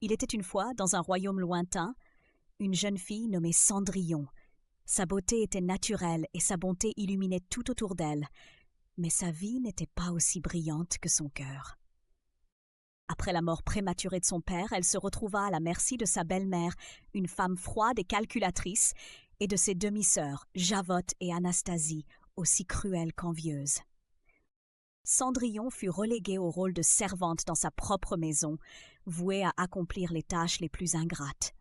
Il était une fois, dans un royaume lointain, une jeune fille nommée Cendrillon. Sa beauté était naturelle et sa bonté illuminait tout autour d'elle, mais sa vie n'était pas aussi brillante que son cœur. Après la mort prématurée de son père, elle se retrouva à la merci de sa belle-mère, une femme froide et calculatrice, et de ses demi-sœurs, Javotte et Anastasie, aussi cruelles qu'envieuses. Cendrillon fut reléguée au rôle de servante dans sa propre maison, vouée à accomplir les tâches les plus ingrates.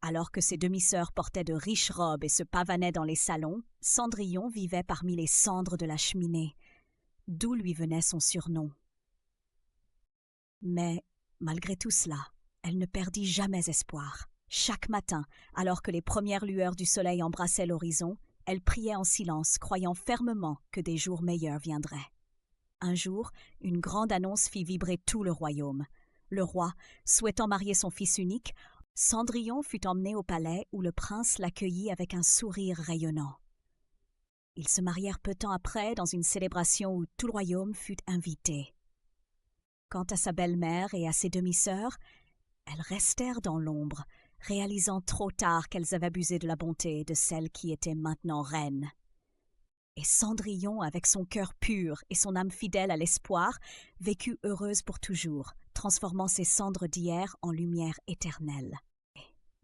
Alors que ses demi-sœurs portaient de riches robes et se pavanaient dans les salons, Cendrillon vivait parmi les cendres de la cheminée, d'où lui venait son surnom. Mais, malgré tout cela, elle ne perdit jamais espoir. Chaque matin, alors que les premières lueurs du soleil embrassaient l'horizon, elle priait en silence, croyant fermement que des jours meilleurs viendraient. Un jour, une grande annonce fit vibrer tout le royaume. Le roi, souhaitant marier son fils unique, Cendrillon fut emmené au palais où le prince l'accueillit avec un sourire rayonnant. Ils se marièrent peu de temps après dans une célébration où tout le royaume fut invité. Quant à sa belle-mère et à ses demi-sœurs, elles restèrent dans l'ombre, réalisant trop tard qu'elles avaient abusé de la bonté de celle qui était maintenant reine. Et Cendrillon, avec son cœur pur et son âme fidèle à l'espoir, vécut heureuse pour toujours, transformant ses cendres d'hier en lumière éternelle. Et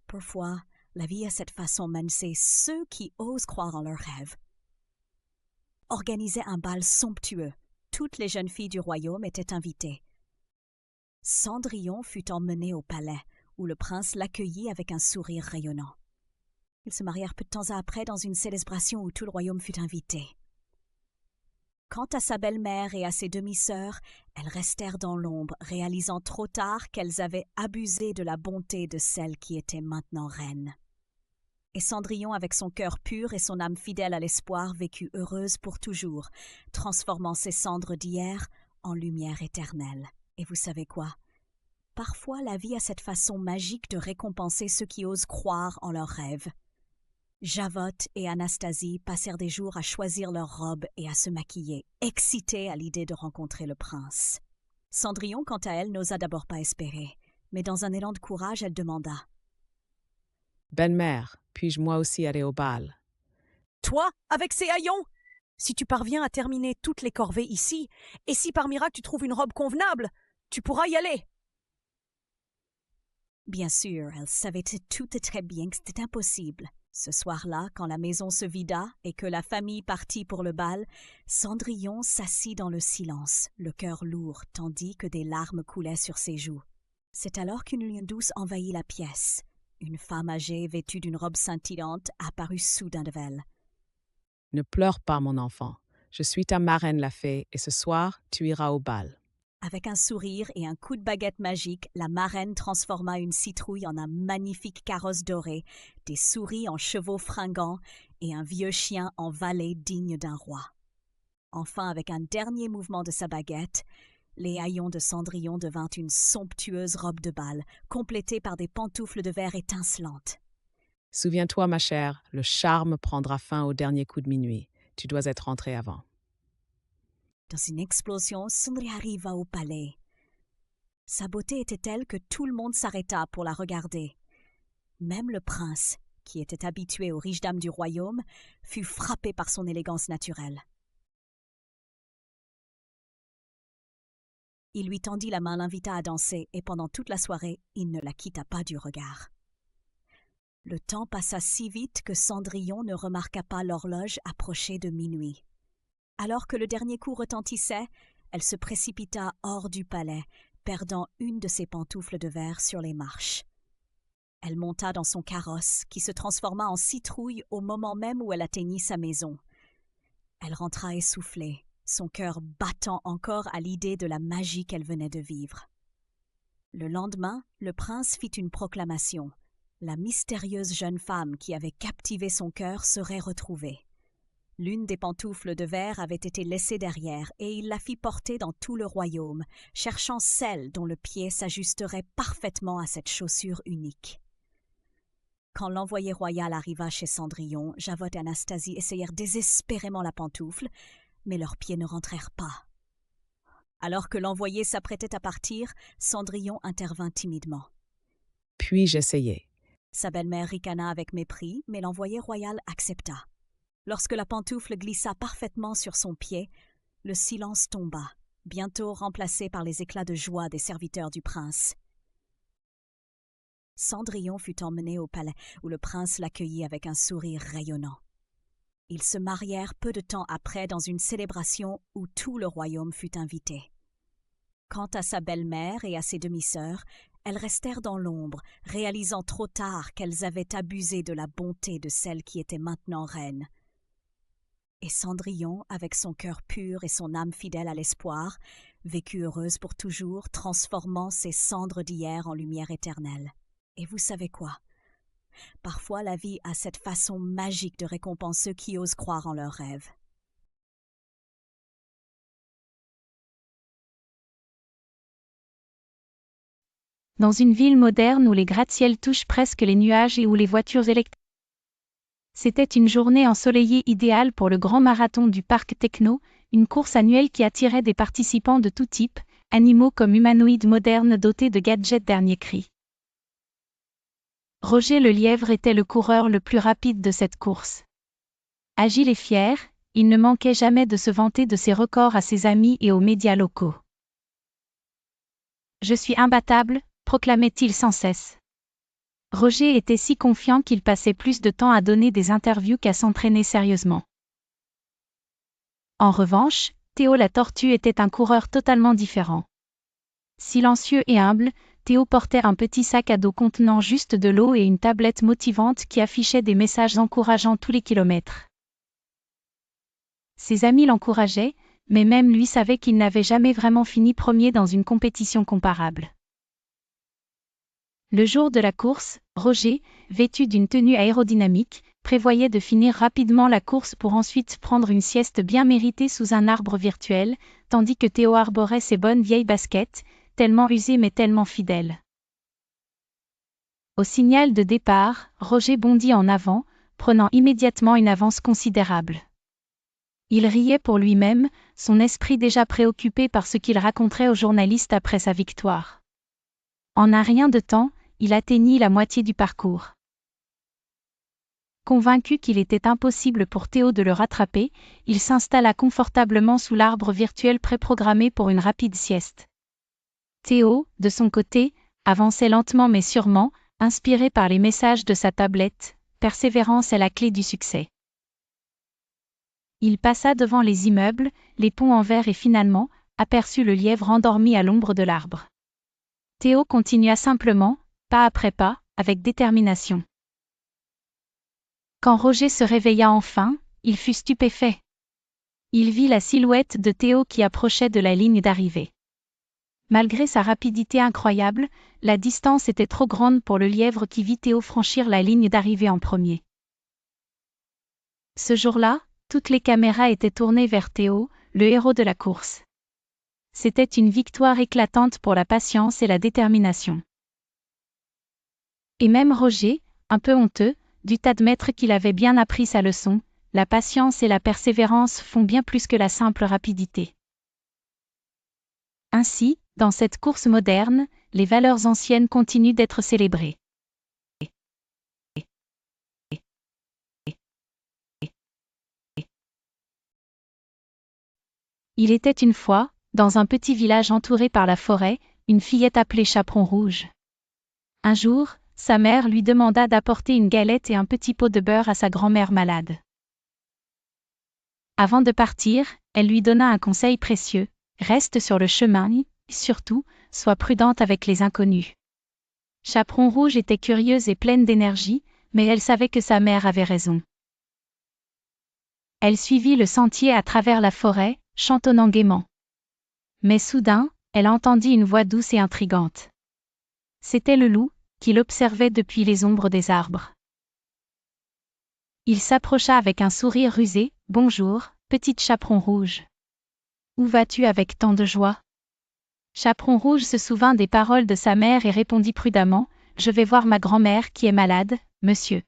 parfois, la vie a cette façon c'est ceux qui osent croire en leurs rêves. Organisait un bal somptueux. Toutes les jeunes filles du royaume étaient invitées. Cendrillon fut emmenée au palais, où le prince l'accueillit avec un sourire rayonnant. Ils se marièrent peu de temps après dans une célébration où tout le royaume fut invité. Quant à sa belle-mère et à ses demi-sœurs, elles restèrent dans l'ombre, réalisant trop tard qu'elles avaient abusé de la bonté de celle qui était maintenant reine. Et Cendrillon, avec son cœur pur et son âme fidèle à l'espoir, vécut heureuse pour toujours, transformant ses cendres d'hier en lumière éternelle. Et vous savez quoi? Parfois, la vie a cette façon magique de récompenser ceux qui osent croire en leurs rêves. Javotte et Anastasie passèrent des jours à choisir leurs robes et à se maquiller, excitées à l'idée de rencontrer le prince. Cendrillon, quant à elle, n'osa d'abord pas espérer, mais dans un élan de courage, elle demanda « Belle-mère, puis-je moi aussi aller au bal ?»« Toi, avec ces haillons? Si tu parviens à terminer toutes les corvées ici, et si par miracle tu trouves une robe convenable, tu pourras y aller. » Bien sûr, elle savait tout très bien que c'était impossible. Ce soir-là, quand la maison se vida et que la famille partit pour le bal, Cendrillon s'assit dans le silence, le cœur lourd, tandis que des larmes coulaient sur ses joues. C'est alors qu'une lumière douce envahit la pièce. Une femme âgée, vêtue d'une robe scintillante, apparut soudain devant elle. « Ne pleure pas, mon enfant. Je suis ta marraine la fée, et ce soir, tu iras au bal. » Avec un sourire et un coup de baguette magique, la marraine transforma une citrouille en un magnifique carrosse doré, des souris en chevaux fringants et un vieux chien en valet digne d'un roi. Enfin, avec un dernier mouvement de sa baguette, les haillons de Cendrillon devinrent une somptueuse robe de bal, complétée par des pantoufles de verre étincelantes. « Souviens-toi, ma chère, le charme prendra fin au dernier coup de minuit. Tu dois être rentrée avant. » Dans une explosion, Cendrillon arriva au palais. Sa beauté était telle que tout le monde s'arrêta pour la regarder. Même le prince, qui était habitué aux riches dames du royaume, fut frappé par son élégance naturelle. Il lui tendit la main, l'invita à danser, et pendant toute la soirée, il ne la quitta pas du regard. Le temps passa si vite que Cendrillon ne remarqua pas l'horloge approcher de minuit. Alors que le dernier coup retentissait, elle se précipita hors du palais, perdant une de ses pantoufles de verre sur les marches. Elle monta dans son carrosse, qui se transforma en citrouille au moment même où elle atteignit sa maison. Elle rentra essoufflée, son cœur battant encore à l'idée de la magie qu'elle venait de vivre. Le lendemain, le prince fit une proclamation. La mystérieuse jeune femme qui avait captivé son cœur serait retrouvée. L'une des pantoufles de verre avait été laissée derrière et il la fit porter dans tout le royaume, cherchant celle dont le pied s'ajusterait parfaitement à cette chaussure unique. Quand l'envoyé royal arriva chez Cendrillon, Javotte et Anastasie essayèrent désespérément la pantoufle, mais leurs pieds ne rentrèrent pas. Alors que l'envoyé s'apprêtait à partir, Cendrillon intervint timidement. Puis-je essayer? Sa belle-mère ricana avec mépris, mais l'envoyé royal accepta. Lorsque la pantoufle glissa parfaitement sur son pied, le silence tomba, bientôt remplacé par les éclats de joie des serviteurs du prince. Cendrillon fut emmené au palais, où le prince l'accueillit avec un sourire rayonnant. Ils se marièrent peu de temps après dans une célébration où tout le royaume fut invité. Quant à sa belle-mère et à ses demi-sœurs, elles restèrent dans l'ombre, réalisant trop tard qu'elles avaient abusé de la bonté de celle qui était maintenant reine. Et Cendrillon, avec son cœur pur et son âme fidèle à l'espoir, vécut heureuse pour toujours, transformant ses cendres d'hier en lumière éternelle. Et vous savez quoi? Parfois la vie a cette façon magique de récompenser ceux qui osent croire en leurs rêves. Dans une ville moderne où les gratte-ciels touchent presque les nuages et où les voitures électriques. C'était une journée ensoleillée idéale pour le grand marathon du parc Techno, une course annuelle qui attirait des participants de tout type, animaux comme humanoïdes modernes dotés de gadgets dernier cri. Roger le lièvre était le coureur le plus rapide de cette course. Agile et fier, il ne manquait jamais de se vanter de ses records à ses amis et aux médias locaux. « Je suis imbattable », proclamait-il sans cesse. Roger était si confiant qu'il passait plus de temps à donner des interviews qu'à s'entraîner sérieusement. En revanche, Théo la tortue était un coureur totalement différent. Silencieux et humble, Théo portait un petit sac à dos contenant juste de l'eau et une tablette motivante qui affichait des messages encourageants tous les kilomètres. Ses amis l'encourageaient, mais même lui savait qu'il n'avait jamais vraiment fini premier dans une compétition comparable. Le jour de la course, Roger, vêtu d'une tenue aérodynamique, prévoyait de finir rapidement la course pour ensuite prendre une sieste bien méritée sous un arbre virtuel, tandis que Théo arborait ses bonnes vieilles baskets, tellement usées mais tellement fidèles. Au signal de départ, Roger bondit en avant, prenant immédiatement une avance considérable. Il riait pour lui-même, son esprit déjà préoccupé par ce qu'il raconterait aux journalistes après sa victoire. En un rien de temps, il atteignit la moitié du parcours. Convaincu qu'il était impossible pour Théo de le rattraper, il s'installa confortablement sous l'arbre virtuel préprogrammé pour une rapide sieste. Théo, de son côté, avançait lentement mais sûrement, inspiré par les messages de sa tablette. Persévérance est la clé du succès. Il passa devant les immeubles, les ponts en verre et finalement, aperçut le lièvre endormi à l'ombre de l'arbre. Théo continua simplement, pas après pas, avec détermination. Quand Roger se réveilla enfin, il fut stupéfait. Il vit la silhouette de Théo qui approchait de la ligne d'arrivée. Malgré sa rapidité incroyable, la distance était trop grande pour le lièvre qui vit Théo franchir la ligne d'arrivée en premier. Ce jour-là, toutes les caméras étaient tournées vers Théo, le héros de la course. C'était une victoire éclatante pour la patience et la détermination. Et même Roger, un peu honteux, dut admettre qu'il avait bien appris sa leçon, la patience et la persévérance font bien plus que la simple rapidité. Ainsi, dans cette course moderne, les valeurs anciennes continuent d'être célébrées. Il était une fois, dans un petit village entouré par la forêt, une fillette appelée Chaperon Rouge. Un jour, sa mère lui demanda d'apporter une galette et un petit pot de beurre à sa grand-mère malade. Avant de partir, elle lui donna un conseil précieux: reste sur le chemin et, surtout, sois prudente avec les inconnus. Chaperon Rouge était curieuse et pleine d'énergie, mais elle savait que sa mère avait raison. Elle suivit le sentier à travers la forêt, chantonnant gaiement. Mais soudain, elle entendit une voix douce et intrigante. C'était le loup, qui l'observait depuis les ombres des arbres. Il s'approcha avec un sourire rusé. « Bonjour, petite Chaperon Rouge. Où vas-tu avec tant de joie ?» Chaperon Rouge se souvint des paroles de sa mère et répondit prudemment: « Je vais voir ma grand-mère qui est malade, monsieur. »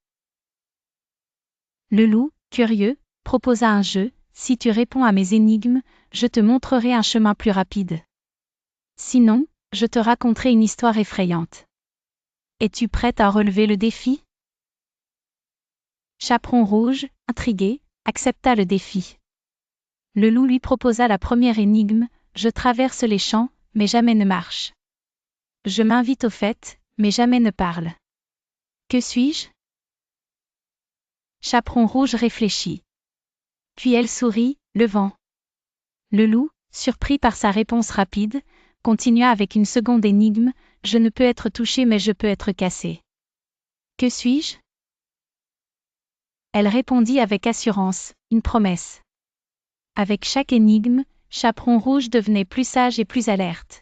Le loup, curieux, proposa un jeu: « Si tu réponds à mes énigmes, je te montrerai un chemin plus rapide. Sinon, je te raconterai une histoire effrayante. » Es-tu prête à relever le défi? Chaperon rouge, intrigué, accepta le défi. Le loup lui proposa la première énigme, je traverse les champs, mais jamais ne marche. Je m'invite aux fêtes, mais jamais ne parle. Que suis-je? Chaperon rouge réfléchit. Puis elle sourit, le vent. Le loup, surpris par sa réponse rapide, continua avec une seconde énigme, je ne peux être touché mais je peux être cassé. Que suis-je? Elle répondit avec assurance, une promesse. Avec chaque énigme, Chaperon rouge devenait plus sage et plus alerte.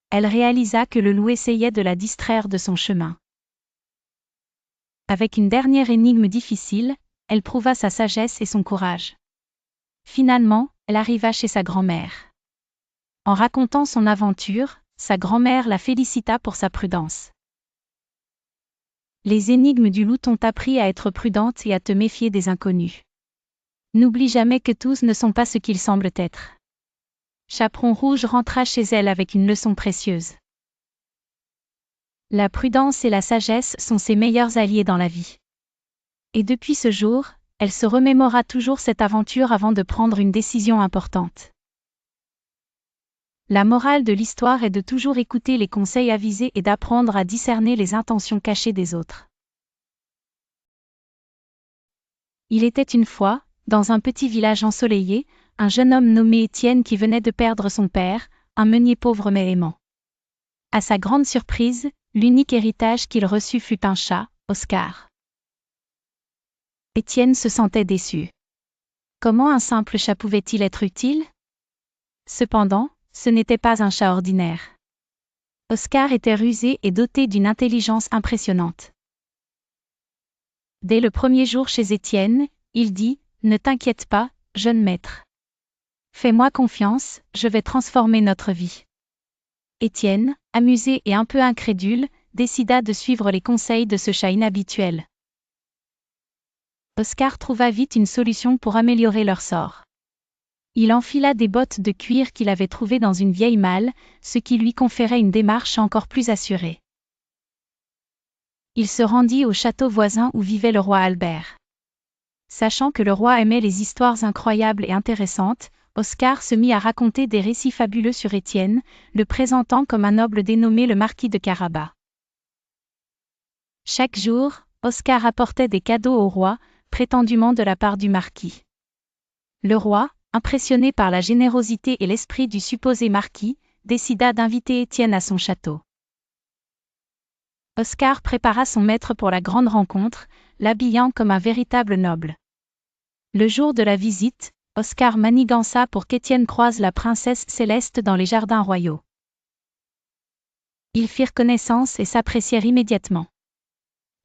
Elle réalisa que le loup essayait de la distraire de son chemin. Avec une dernière énigme difficile, elle prouva sa sagesse et son courage. Finalement, elle arriva chez sa grand-mère. En racontant son aventure, sa grand-mère la félicita pour sa prudence. Les énigmes du loup t'ont appris à être prudente et à te méfier des inconnus. N'oublie jamais que tous ne sont pas ce qu'ils semblent être. Chaperon rouge rentra chez elle avec une leçon précieuse. La prudence et la sagesse sont ses meilleurs alliés dans la vie. Et depuis ce jour, elle se remémora toujours cette aventure avant de prendre une décision importante. La morale de l'histoire est de toujours écouter les conseils avisés et d'apprendre à discerner les intentions cachées des autres. Il était une fois, dans un petit village ensoleillé, un jeune homme nommé Étienne qui venait de perdre son père, un meunier pauvre mais aimant. À sa grande surprise, l'unique héritage qu'il reçut fut un chat, Oscar. Étienne se sentait déçu. Comment un simple chat pouvait-il être utile? Cependant, ce n'était pas un chat ordinaire. Oscar était rusé et doté d'une intelligence impressionnante. Dès le premier jour chez Étienne, il dit, « Ne t'inquiète pas, jeune maître. Fais-moi confiance, je vais transformer notre vie. » Étienne, amusé et un peu incrédule, décida de suivre les conseils de ce chat inhabituel. Oscar trouva vite une solution pour améliorer leur sort. Il enfila des bottes de cuir qu'il avait trouvées dans une vieille malle, ce qui lui conférait une démarche encore plus assurée. Il se rendit au château voisin où vivait le roi Albert. Sachant que le roi aimait les histoires incroyables et intéressantes, Oscar se mit à raconter des récits fabuleux sur Étienne, le présentant comme un noble dénommé le marquis de Carabas. Chaque jour, Oscar apportait des cadeaux au roi, prétendument de la part du marquis. Le roi, impressionné par la générosité et l'esprit du supposé marquis, décida d'inviter Étienne à son château. Oscar prépara son maître pour la grande rencontre, l'habillant comme un véritable noble. Le jour de la visite, Oscar manigança pour qu'Étienne croise la princesse Céleste dans les jardins royaux. Ils firent connaissance et s'apprécièrent immédiatement.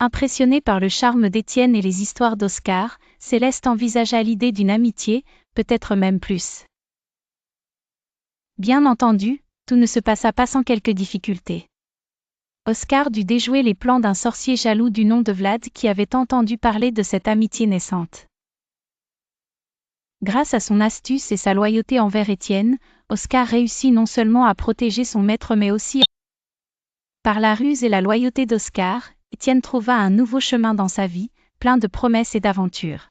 Impressionné par le charme d'Étienne et les histoires d'Oscar, Céleste envisagea l'idée d'une amitié, peut-être même plus. Bien entendu, tout ne se passa pas sans quelques difficultés. Oscar dut déjouer les plans d'un sorcier jaloux du nom de Vlad qui avait entendu parler de cette amitié naissante. Grâce à son astuce et sa loyauté envers Étienne, Oscar réussit non seulement à protéger son maître mais aussi par la ruse et la loyauté d'Oscar, Étienne trouva un nouveau chemin dans sa vie, plein de promesses et d'aventures.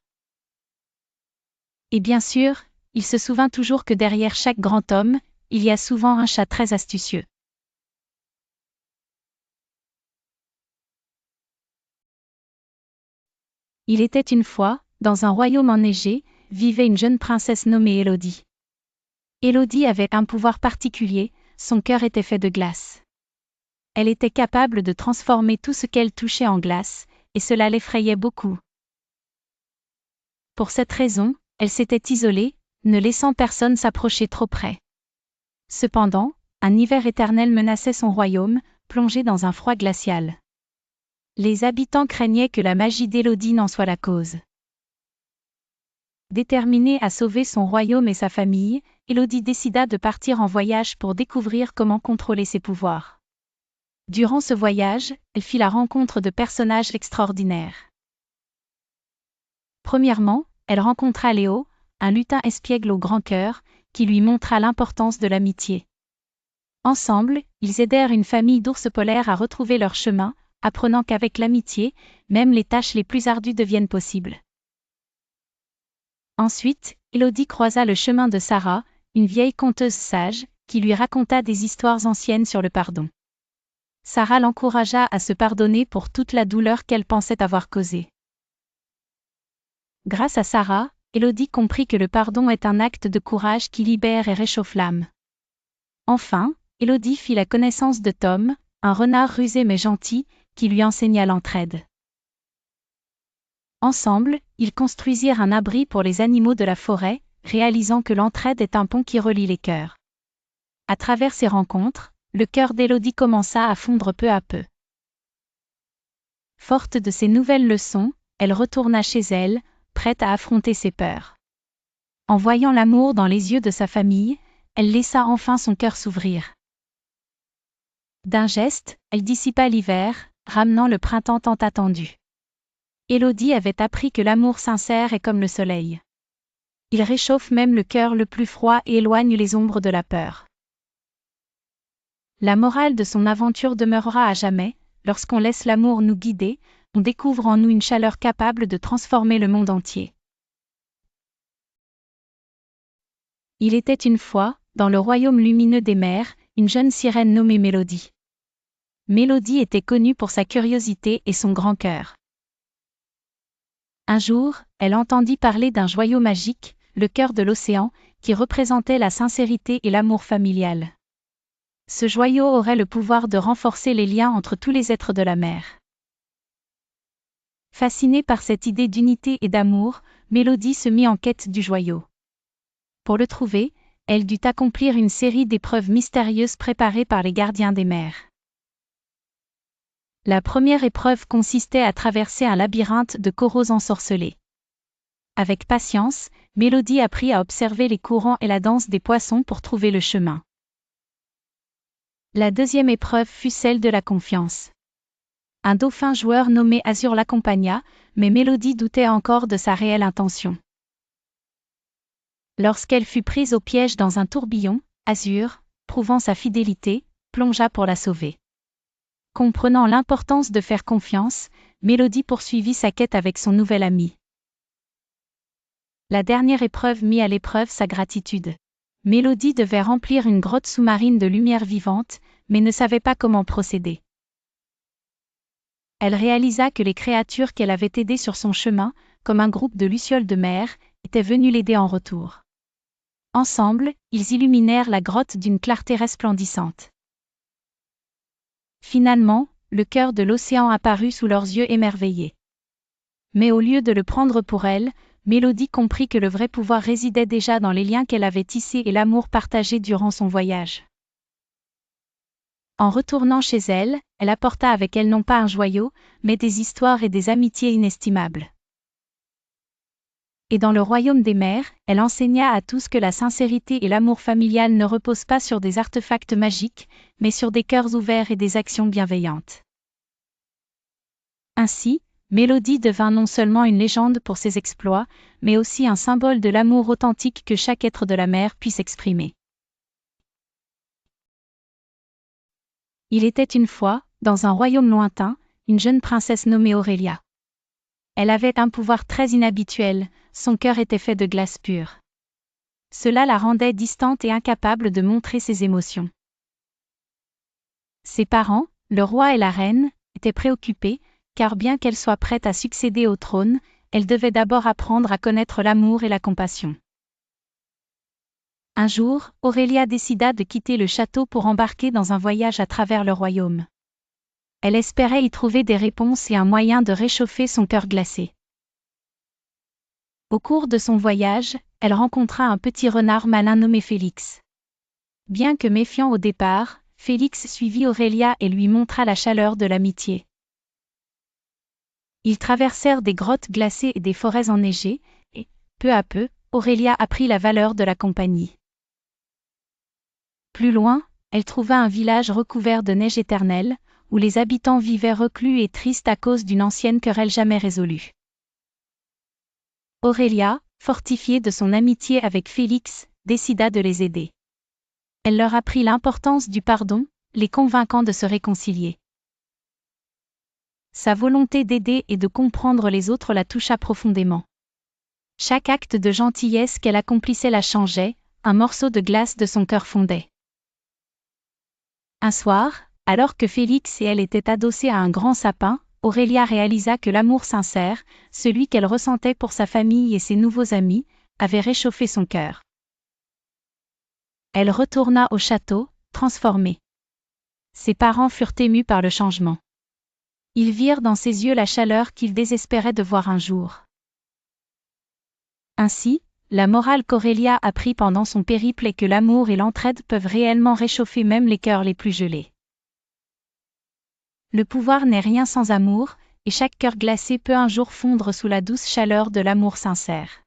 Et bien sûr, il se souvint toujours que derrière chaque grand homme, il y a souvent un chat très astucieux. Il était une fois, dans un royaume enneigé, vivait une jeune princesse nommée Élodie. Élodie avait un pouvoir particulier, son cœur était fait de glace. Elle était capable de transformer tout ce qu'elle touchait en glace, et cela l'effrayait beaucoup. Pour cette raison, elle s'était isolée, ne laissant personne s'approcher trop près. Cependant, un hiver éternel menaçait son royaume, plongé dans un froid glacial. Les habitants craignaient que la magie d'Élodie n'en soit la cause. Déterminée à sauver son royaume et sa famille, Élodie décida de partir en voyage pour découvrir comment contrôler ses pouvoirs. Durant ce voyage, elle fit la rencontre de personnages extraordinaires. Premièrement, elle rencontra Léo, un lutin espiègle au grand cœur, qui lui montra l'importance de l'amitié. Ensemble, ils aidèrent une famille d'ours polaires à retrouver leur chemin, apprenant qu'avec l'amitié, même les tâches les plus ardues deviennent possibles. Ensuite, Élodie croisa le chemin de Sarah, une vieille conteuse sage, qui lui raconta des histoires anciennes sur le pardon. Sarah l'encouragea à se pardonner pour toute la douleur qu'elle pensait avoir causée. Grâce à Sarah, Élodie comprit que le pardon est un acte de courage qui libère et réchauffe l'âme. Enfin, Élodie fit la connaissance de Tom, un renard rusé mais gentil, qui lui enseigna l'entraide. Ensemble, ils construisirent un abri pour les animaux de la forêt, réalisant que l'entraide est un pont qui relie les cœurs. À travers ces rencontres, le cœur d'Élodie commença à fondre peu à peu. Forte de ces nouvelles leçons, elle retourna chez elle, prête à affronter ses peurs. En voyant l'amour dans les yeux de sa famille, elle laissa enfin son cœur s'ouvrir. D'un geste, elle dissipa l'hiver, ramenant le printemps tant attendu. Élodie avait appris que l'amour sincère est comme le soleil. Il réchauffe même le cœur le plus froid et éloigne les ombres de la peur. La morale de son aventure demeurera à jamais: lorsqu'on laisse l'amour nous guider, on découvre en nous une chaleur capable de transformer le monde entier. Il était une fois, dans le royaume lumineux des mers, une jeune sirène nommée Mélodie. Mélodie était connue pour sa curiosité et son grand cœur. Un jour, elle entendit parler d'un joyau magique, le cœur de l'océan, qui représentait la sincérité et l'amour familial. Ce joyau aurait le pouvoir de renforcer les liens entre tous les êtres de la mer. Fascinée par cette idée d'unité et d'amour, Mélodie se mit en quête du joyau. Pour le trouver, elle dut accomplir une série d'épreuves mystérieuses préparées par les gardiens des mers. La première épreuve consistait à traverser un labyrinthe de coraux ensorcelés. Avec patience, Mélodie apprit à observer les courants et la danse des poissons pour trouver le chemin. La deuxième épreuve fut celle de la confiance. Un dauphin joueur nommé Azur l'accompagna, mais Mélodie doutait encore de sa réelle intention. Lorsqu'elle fut prise au piège dans un tourbillon, Azur, prouvant sa fidélité, plongea pour la sauver. Comprenant l'importance de faire confiance, Mélodie poursuivit sa quête avec son nouvel ami. La dernière épreuve mit à l'épreuve sa gratitude. Mélodie devait remplir une grotte sous-marine de lumière vivante, mais ne savait pas comment procéder. Elle réalisa que les créatures qu'elle avait aidées sur son chemin, comme un groupe de lucioles de mer, étaient venues l'aider en retour. Ensemble, ils illuminèrent la grotte d'une clarté resplendissante. Finalement, le cœur de l'océan apparut sous leurs yeux émerveillés. Mais au lieu de le prendre pour elle, Mélodie comprit que le vrai pouvoir résidait déjà dans les liens qu'elle avait tissés et l'amour partagé durant son voyage. En retournant chez elle, elle apporta avec elle non pas un joyau, mais des histoires et des amitiés inestimables. Et dans le royaume des mers, elle enseigna à tous que la sincérité et l'amour familial ne reposent pas sur des artefacts magiques, mais sur des cœurs ouverts et des actions bienveillantes. Ainsi, Mélodie devint non seulement une légende pour ses exploits, mais aussi un symbole de l'amour authentique que chaque être de la mer puisse exprimer. Il était une fois, dans un royaume lointain, une jeune princesse nommée Aurélia. Elle avait un pouvoir très inhabituel, son cœur était fait de glace pure. Cela la rendait distante et incapable de montrer ses émotions. Ses parents, le roi et la reine, étaient préoccupés, car bien qu'elle soit prête à succéder au trône, elle devait d'abord apprendre à connaître l'amour et la compassion. Un jour, Aurélia décida de quitter le château pour embarquer dans un voyage à travers le royaume. Elle espérait y trouver des réponses et un moyen de réchauffer son cœur glacé. Au cours de son voyage, elle rencontra un petit renard malin nommé Félix. Bien que méfiant au départ, Félix suivit Aurélia et lui montra la chaleur de l'amitié. Ils traversèrent des grottes glacées et des forêts enneigées, et, peu à peu, Aurélia apprit la valeur de la compagnie. Plus loin, elle trouva un village recouvert de neige éternelle, où les habitants vivaient reclus et tristes à cause d'une ancienne querelle jamais résolue. Aurélia, fortifiée de son amitié avec Félix, décida de les aider. Elle leur apprit l'importance du pardon, les convainquant de se réconcilier. Sa volonté d'aider et de comprendre les autres la toucha profondément. Chaque acte de gentillesse qu'elle accomplissait la changeait, un morceau de glace de son cœur fondait. Un soir, alors que Félix et elle étaient adossés à un grand sapin, Aurélia réalisa que l'amour sincère, celui qu'elle ressentait pour sa famille et ses nouveaux amis, avait réchauffé son cœur. Elle retourna au château, transformée. Ses parents furent émus par le changement. Ils virent dans ses yeux la chaleur qu'ils désespéraient de voir un jour. Ainsi, la morale qu'Aurélia apprit pendant son périple est que l'amour et l'entraide peuvent réellement réchauffer même les cœurs les plus gelés. Le pouvoir n'est rien sans amour, et chaque cœur glacé peut un jour fondre sous la douce chaleur de l'amour sincère.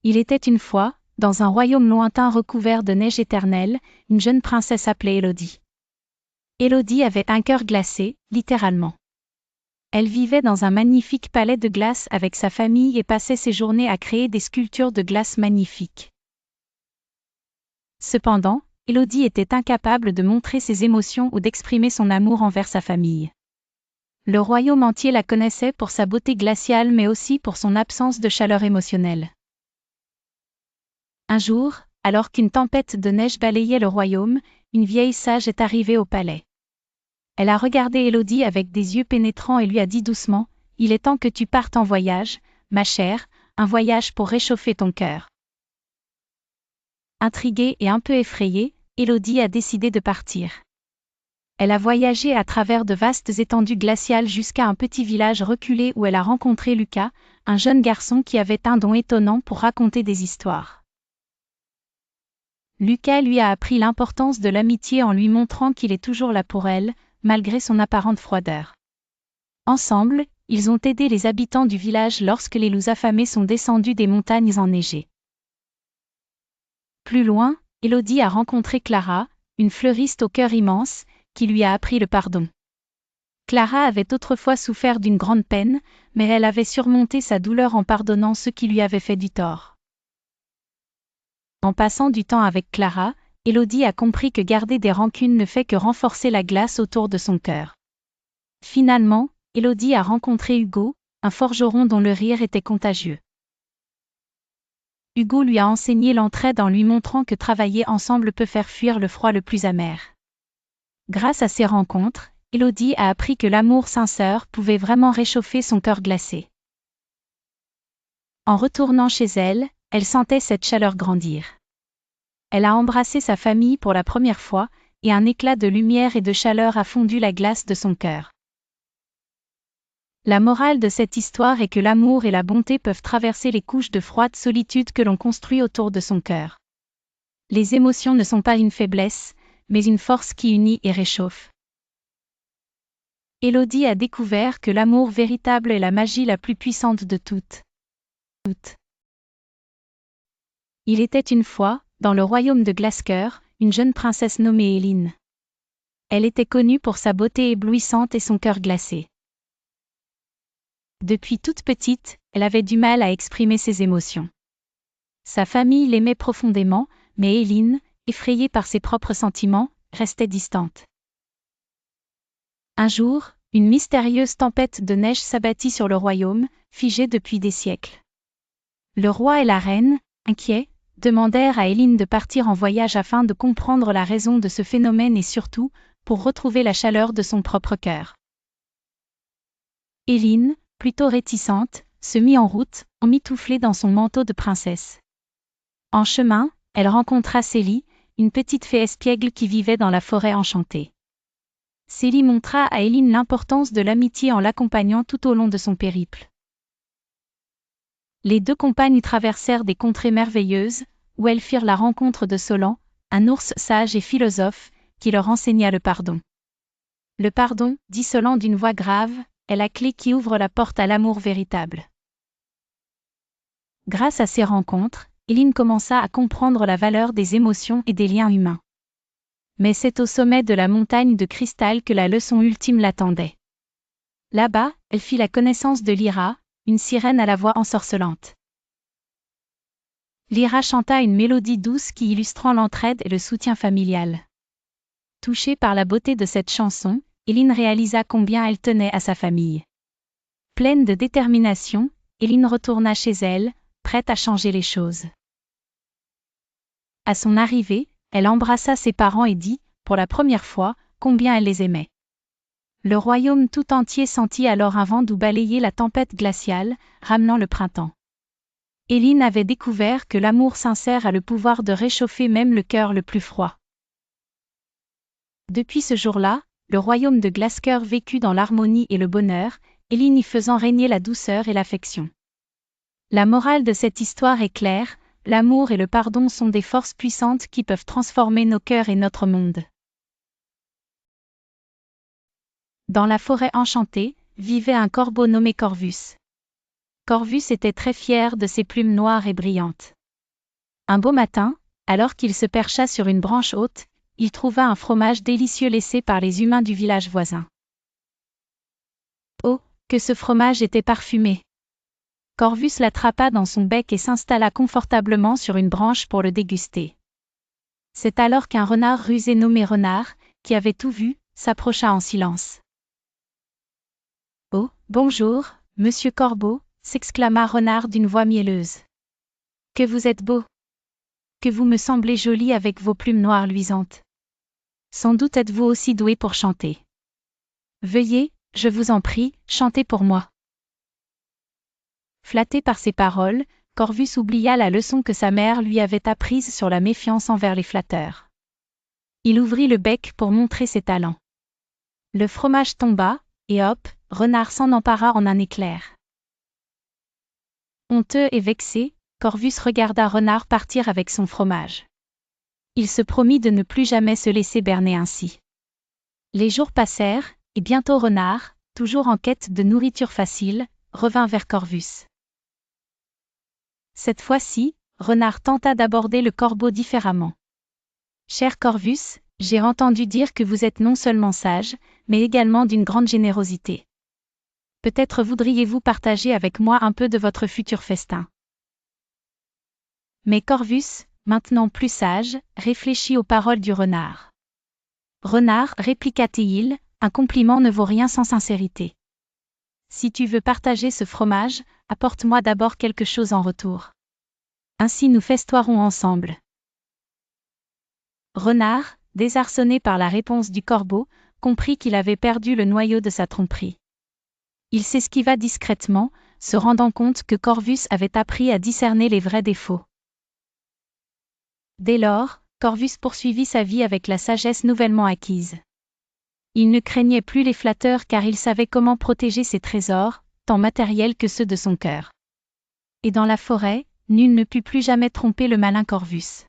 Il était une fois, dans un royaume lointain recouvert de neige éternelle, une jeune princesse appelée Élodie. Élodie avait un cœur glacé, littéralement. Elle vivait dans un magnifique palais de glace avec sa famille et passait ses journées à créer des sculptures de glace magnifiques. Cependant, Élodie était incapable de montrer ses émotions ou d'exprimer son amour envers sa famille. Le royaume entier la connaissait pour sa beauté glaciale mais aussi pour son absence de chaleur émotionnelle. Un jour, alors qu'une tempête de neige balayait le royaume, une vieille sage est arrivée au palais. Elle a regardé Élodie avec des yeux pénétrants et lui a dit doucement : « Il est temps que tu partes en voyage, ma chère, un voyage pour réchauffer ton cœur. » Intriguée et un peu effrayée, Élodie a décidé de partir. Elle a voyagé à travers de vastes étendues glaciales jusqu'à un petit village reculé où elle a rencontré Lucas, un jeune garçon qui avait un don étonnant pour raconter des histoires. Lucas lui a appris l'importance de l'amitié en lui montrant qu'il est toujours là pour elle, malgré son apparente froideur. Ensemble, ils ont aidé les habitants du village lorsque les loups affamés sont descendus des montagnes enneigées. Plus loin, Élodie a rencontré Clara, une fleuriste au cœur immense, qui lui a appris le pardon. Clara avait autrefois souffert d'une grande peine, mais elle avait surmonté sa douleur en pardonnant ceux qui lui avaient fait du tort. En passant du temps avec Clara, Élodie a compris que garder des rancunes ne fait que renforcer la glace autour de son cœur. Finalement, Élodie a rencontré Hugo, un forgeron dont le rire était contagieux. Hugo lui a enseigné l'entraide en lui montrant que travailler ensemble peut faire fuir le froid le plus amer. Grâce à ces rencontres, Élodie a appris que l'amour sincère pouvait vraiment réchauffer son cœur glacé. En retournant chez elle, elle sentait cette chaleur grandir. Elle a embrassé sa famille pour la première fois, et un éclat de lumière et de chaleur a fondu la glace de son cœur. La morale de cette histoire est que l'amour et la bonté peuvent traverser les couches de froide solitude que l'on construit autour de son cœur. Les émotions ne sont pas une faiblesse, mais une force qui unit et réchauffe. Élodie a découvert que l'amour véritable est la magie la plus puissante de toutes. Il était une fois, dans le royaume de Glascoeur, une jeune princesse nommée Éline. Elle était connue pour sa beauté éblouissante et son cœur glacé. Depuis toute petite, elle avait du mal à exprimer ses émotions. Sa famille l'aimait profondément, mais Éline, effrayée par ses propres sentiments, restait distante. Un jour, une mystérieuse tempête de neige s'abattit sur le royaume, figé depuis des siècles. Le roi et la reine, inquiets, demandèrent à Éline de partir en voyage afin de comprendre la raison de ce phénomène et surtout, pour retrouver la chaleur de son propre cœur. Éline, plutôt réticente, se mit en route, emmitouflée dans son manteau de princesse. En chemin, elle rencontra Célie, une petite fée espiègle qui vivait dans la forêt enchantée. Célie montra à Éline l'importance de l'amitié en l'accompagnant tout au long de son périple. Les deux compagnes traversèrent des contrées merveilleuses, où elles firent la rencontre de Solan, un ours sage et philosophe, qui leur enseigna le pardon. Le pardon, dit Solan d'une voix grave, est la clé qui ouvre la porte à l'amour véritable. Grâce à ces rencontres, Éline commença à comprendre la valeur des émotions et des liens humains. Mais c'est au sommet de la montagne de cristal que la leçon ultime l'attendait. Là-bas, elle fit la connaissance de Lyra, une sirène à la voix ensorcelante. Lyra chanta une mélodie douce qui illustrant l'entraide et le soutien familial. Touchée par la beauté de cette chanson, Éline réalisa combien elle tenait à sa famille. Pleine de détermination, Éline retourna chez elle, prête à changer les choses. À son arrivée, elle embrassa ses parents et dit, pour la première fois, combien elle les aimait. Le royaume tout entier sentit alors un vent doux balayer la tempête glaciale, ramenant le printemps. Éline avait découvert que l'amour sincère a le pouvoir de réchauffer même le cœur le plus froid. Depuis ce jour-là, le royaume de Glasgow vécut dans l'harmonie et le bonheur, Éline y faisant régner la douceur et l'affection. La morale de cette histoire est claire, l'amour et le pardon sont des forces puissantes qui peuvent transformer nos cœurs et notre monde. Dans la forêt enchantée, vivait un corbeau nommé Corvus. Corvus était très fier de ses plumes noires et brillantes. Un beau matin, alors qu'il se percha sur une branche haute, il trouva un fromage délicieux laissé par les humains du village voisin. Oh, que ce fromage était parfumé! Corvus l'attrapa dans son bec et s'installa confortablement sur une branche pour le déguster. C'est alors qu'un renard rusé nommé Renard, qui avait tout vu, s'approcha en silence. « Oh, bonjour, monsieur Corbeau !» s'exclama Renard d'une voix mielleuse. « Que vous êtes beau! Que vous me semblez joli avec vos plumes noires luisantes. Sans doute êtes-vous aussi doué pour chanter. Veuillez, je vous en prie, chanter pour moi. » Flatté par ces paroles, Corvus oublia la leçon que sa mère lui avait apprise sur la méfiance envers les flatteurs. Il ouvrit le bec pour montrer ses talents. Le fromage tomba, et hop, Renard s'en empara en un éclair. Honteux et vexé, Corvus regarda Renard partir avec son fromage. Il se promit de ne plus jamais se laisser berner ainsi. Les jours passèrent, et bientôt Renard, toujours en quête de nourriture facile, revint vers Corvus. Cette fois-ci, Renard tenta d'aborder le corbeau différemment. « Cher Corvus, j'ai entendu dire que vous êtes non seulement sage, mais également d'une grande générosité. Peut-être voudriez-vous partager avec moi un peu de votre futur festin. » Mais Corvus, maintenant plus sage, réfléchit aux paroles du renard. « Renard, répliqua-t-il, un compliment ne vaut rien sans sincérité. Si tu veux partager ce fromage, apporte-moi d'abord quelque chose en retour. Ainsi nous festoirons ensemble. » Renard, désarçonné par la réponse du corbeau, comprit qu'il avait perdu le noyau de sa tromperie. Il s'esquiva discrètement, se rendant compte que Corvus avait appris à discerner les vrais défauts. Dès lors, Corvus poursuivit sa vie avec la sagesse nouvellement acquise. Il ne craignait plus les flatteurs car il savait comment protéger ses trésors, tant matériels que ceux de son cœur. Et dans la forêt, nul ne put plus jamais tromper le malin Corvus.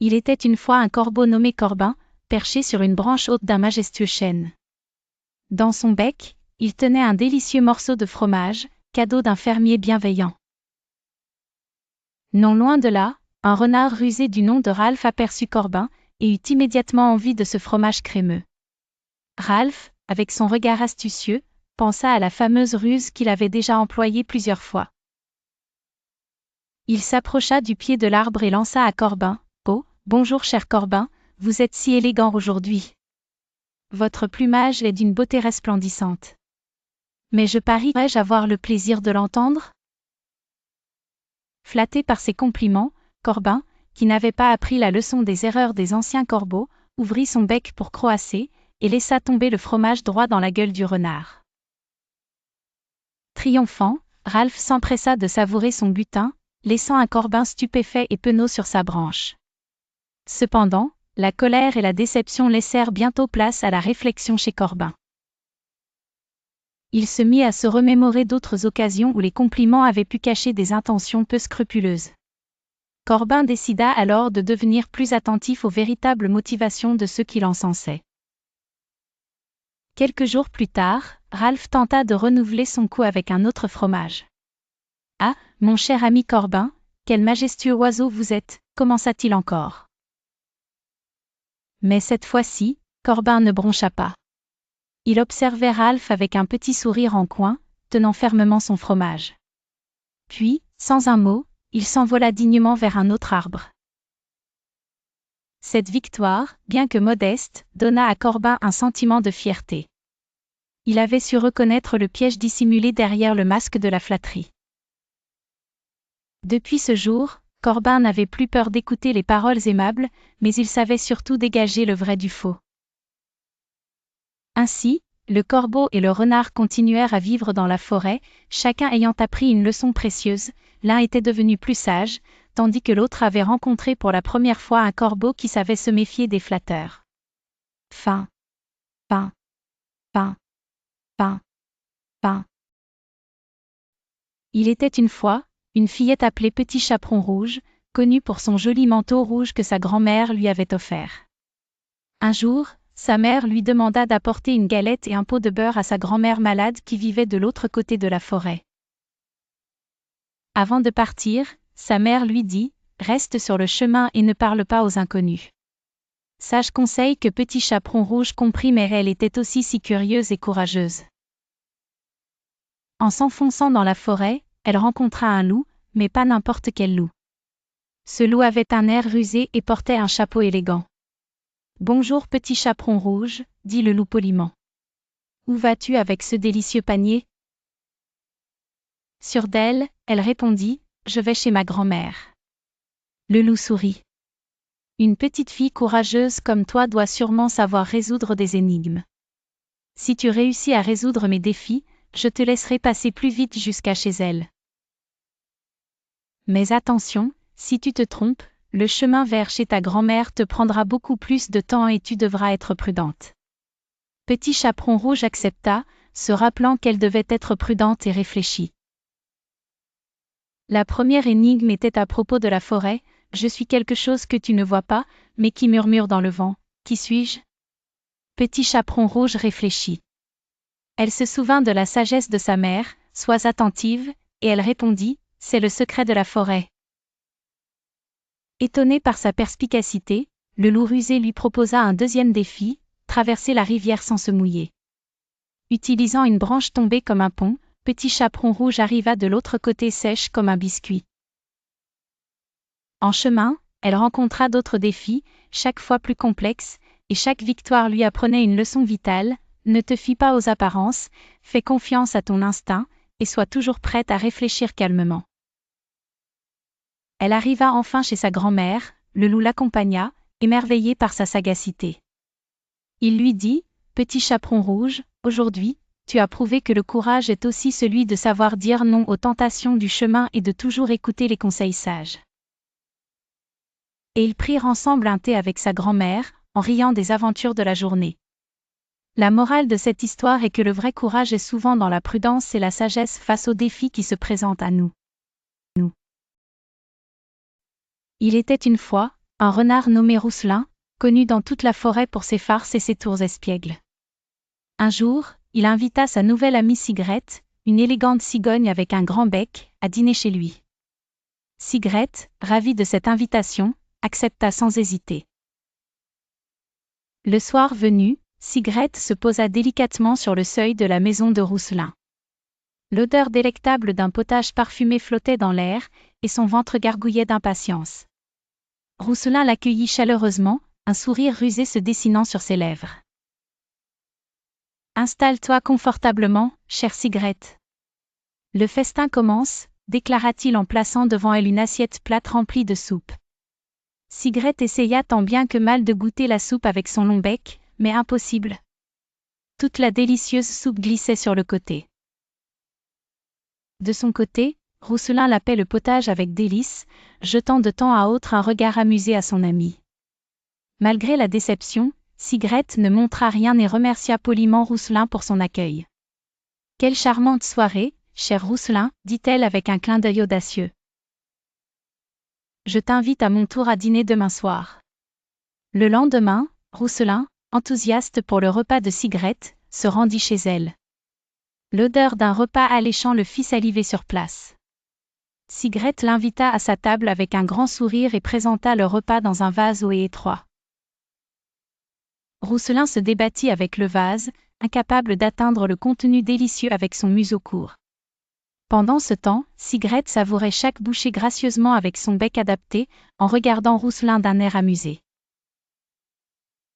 Il était une fois un corbeau nommé Corbin, perché sur une branche haute d'un majestueux chêne. Dans son bec, il tenait un délicieux morceau de fromage, cadeau d'un fermier bienveillant. Non loin de là, un renard rusé du nom de Ralph aperçut Corbin, et eut immédiatement envie de ce fromage crémeux. Ralph, avec son regard astucieux, pensa à la fameuse ruse qu'il avait déjà employée plusieurs fois. Il s'approcha du pied de l'arbre et lança à Corbin, « Oh, bonjour cher Corbin, vous êtes si élégant aujourd'hui. Votre plumage est d'une beauté resplendissante. Mais je parie-je avoir le plaisir de l'entendre ?» Flatté par ces compliments, Corbin, qui n'avait pas appris la leçon des erreurs des anciens corbeaux, ouvrit son bec pour croasser, et laissa tomber le fromage droit dans la gueule du renard. Triomphant, Ralph s'empressa de savourer son butin, laissant un Corbin stupéfait et penaud sur sa branche. Cependant, la colère et la déception laissèrent bientôt place à la réflexion chez Corbin. Il se mit à se remémorer d'autres occasions où les compliments avaient pu cacher des intentions peu scrupuleuses. Corbin décida alors de devenir plus attentif aux véritables motivations de ceux qui l'encensaient. Quelques jours plus tard, Ralph tenta de renouveler son coup avec un autre fromage. « Ah, mon cher ami Corbin, quel majestueux oiseau vous êtes !» commença-t-il encore. Mais cette fois-ci, Corbin ne broncha pas. Il observait Ralph avec un petit sourire en coin, tenant fermement son fromage. Puis, sans un mot, il s'envola dignement vers un autre arbre. Cette victoire, bien que modeste, donna à Corbin un sentiment de fierté. Il avait su reconnaître le piège dissimulé derrière le masque de la flatterie. Depuis ce jour, Corbin n'avait plus peur d'écouter les paroles aimables, mais il savait surtout dégager le vrai du faux. Ainsi, le corbeau et le renard continuèrent à vivre dans la forêt, chacun ayant appris une leçon précieuse. L'un était devenu plus sage, tandis que l'autre avait rencontré pour la première fois un corbeau qui savait se méfier des flatteurs. Fin. Fin. Fin. Fin. Fin. Il était une fois une fillette appelée Petit Chaperon Rouge, connue pour son joli manteau rouge que sa grand-mère lui avait offert. Un jour, sa mère lui demanda d'apporter une galette et un pot de beurre à sa grand-mère malade qui vivait de l'autre côté de la forêt. Avant de partir, sa mère lui dit « Reste sur le chemin et ne parle pas aux inconnus ». Sage conseil que Petit Chaperon Rouge comprit, mais elle était aussi si curieuse et courageuse. En s'enfonçant dans la forêt, elle rencontra un loup, mais pas n'importe quel loup. Ce loup avait un air rusé et portait un chapeau élégant. « Bonjour Petit Chaperon Rouge », dit le loup poliment. « Où vas-tu avec ce délicieux panier ?» Sûre d'elle, elle répondit « Je vais chez ma grand-mère ». Le loup sourit. « Une petite fille courageuse comme toi doit sûrement savoir résoudre des énigmes. Si tu réussis à résoudre mes défis, je te laisserai passer plus vite jusqu'à chez elle. Mais attention, si tu te trompes, le chemin vers chez ta grand-mère te prendra beaucoup plus de temps et tu devras être prudente. » Petit Chaperon Rouge accepta, se rappelant qu'elle devait être prudente et réfléchie. La première énigme était à propos de la forêt. « Je suis quelque chose que tu ne vois pas, mais qui murmure dans le vent. Qui suis-je » Petit Chaperon Rouge réfléchit. Elle se souvint de la sagesse de sa mère, « Sois attentive », et elle répondit, « C'est le secret de la forêt. » Étonné par sa perspicacité, le loup rusé lui proposa un deuxième défi, traverser la rivière sans se mouiller. Utilisant une branche tombée comme un pont, Petit Chaperon Rouge arriva de l'autre côté sèche comme un biscuit. En chemin, elle rencontra d'autres défis, chaque fois plus complexes, et chaque victoire lui apprenait une leçon vitale. Ne te fie pas aux apparences, fais confiance à ton instinct, et sois toujours prête à réfléchir calmement. Elle arriva enfin chez sa grand-mère, le loup l'accompagna, émerveillé par sa sagacité. Il lui dit, « Petit Chaperon Rouge, aujourd'hui, tu as prouvé que le courage est aussi celui de savoir dire non aux tentations du chemin et de toujours écouter les conseils sages. » Et ils prirent ensemble un thé avec sa grand-mère, en riant des aventures de la journée. La morale de cette histoire est que le vrai courage est souvent dans la prudence et la sagesse face aux défis qui se présentent à nous. Il était une fois un renard nommé Rousselin, connu dans toute la forêt pour ses farces et ses tours espiègles. Un jour, il invita sa nouvelle amie Sigrette, une élégante cigogne avec un grand bec, à dîner chez lui. Sigrette, ravie de cette invitation, accepta sans hésiter. Le soir venu, Sigrette se posa délicatement sur le seuil de la maison de Rousselin. L'odeur délectable d'un potage parfumé flottait dans l'air, et son ventre gargouillait d'impatience. Rousselin l'accueillit chaleureusement, un sourire rusé se dessinant sur ses lèvres. « Installe-toi confortablement, chère Sigrette. Le festin commence, » déclara-t-il en plaçant devant elle une assiette plate remplie de soupe. Sigrette essaya tant bien que mal de goûter la soupe avec son long bec, mais impossible. Toute la délicieuse soupe glissait sur le côté. De son côté, Rousselin lapait le potage avec délice, jetant de temps à autre un regard amusé à son ami. Malgré la déception, Sigrette ne montra rien et remercia poliment Rousselin pour son accueil. « Quelle charmante soirée, cher Rousselin, » dit-elle avec un clin d'œil audacieux. « Je t'invite à mon tour à dîner demain soir. » Le lendemain, Rousselin, enthousiaste pour le repas de Sigrette, se rendit chez elle. L'odeur d'un repas alléchant le fit saliver sur place. Sigrette l'invita à sa table avec un grand sourire et présenta le repas dans un vase haut et étroit. Rousselin se débattit avec le vase, incapable d'atteindre le contenu délicieux avec son museau court. Pendant ce temps, Sigrette savourait chaque bouchée gracieusement avec son bec adapté, en regardant Rousselin d'un air amusé.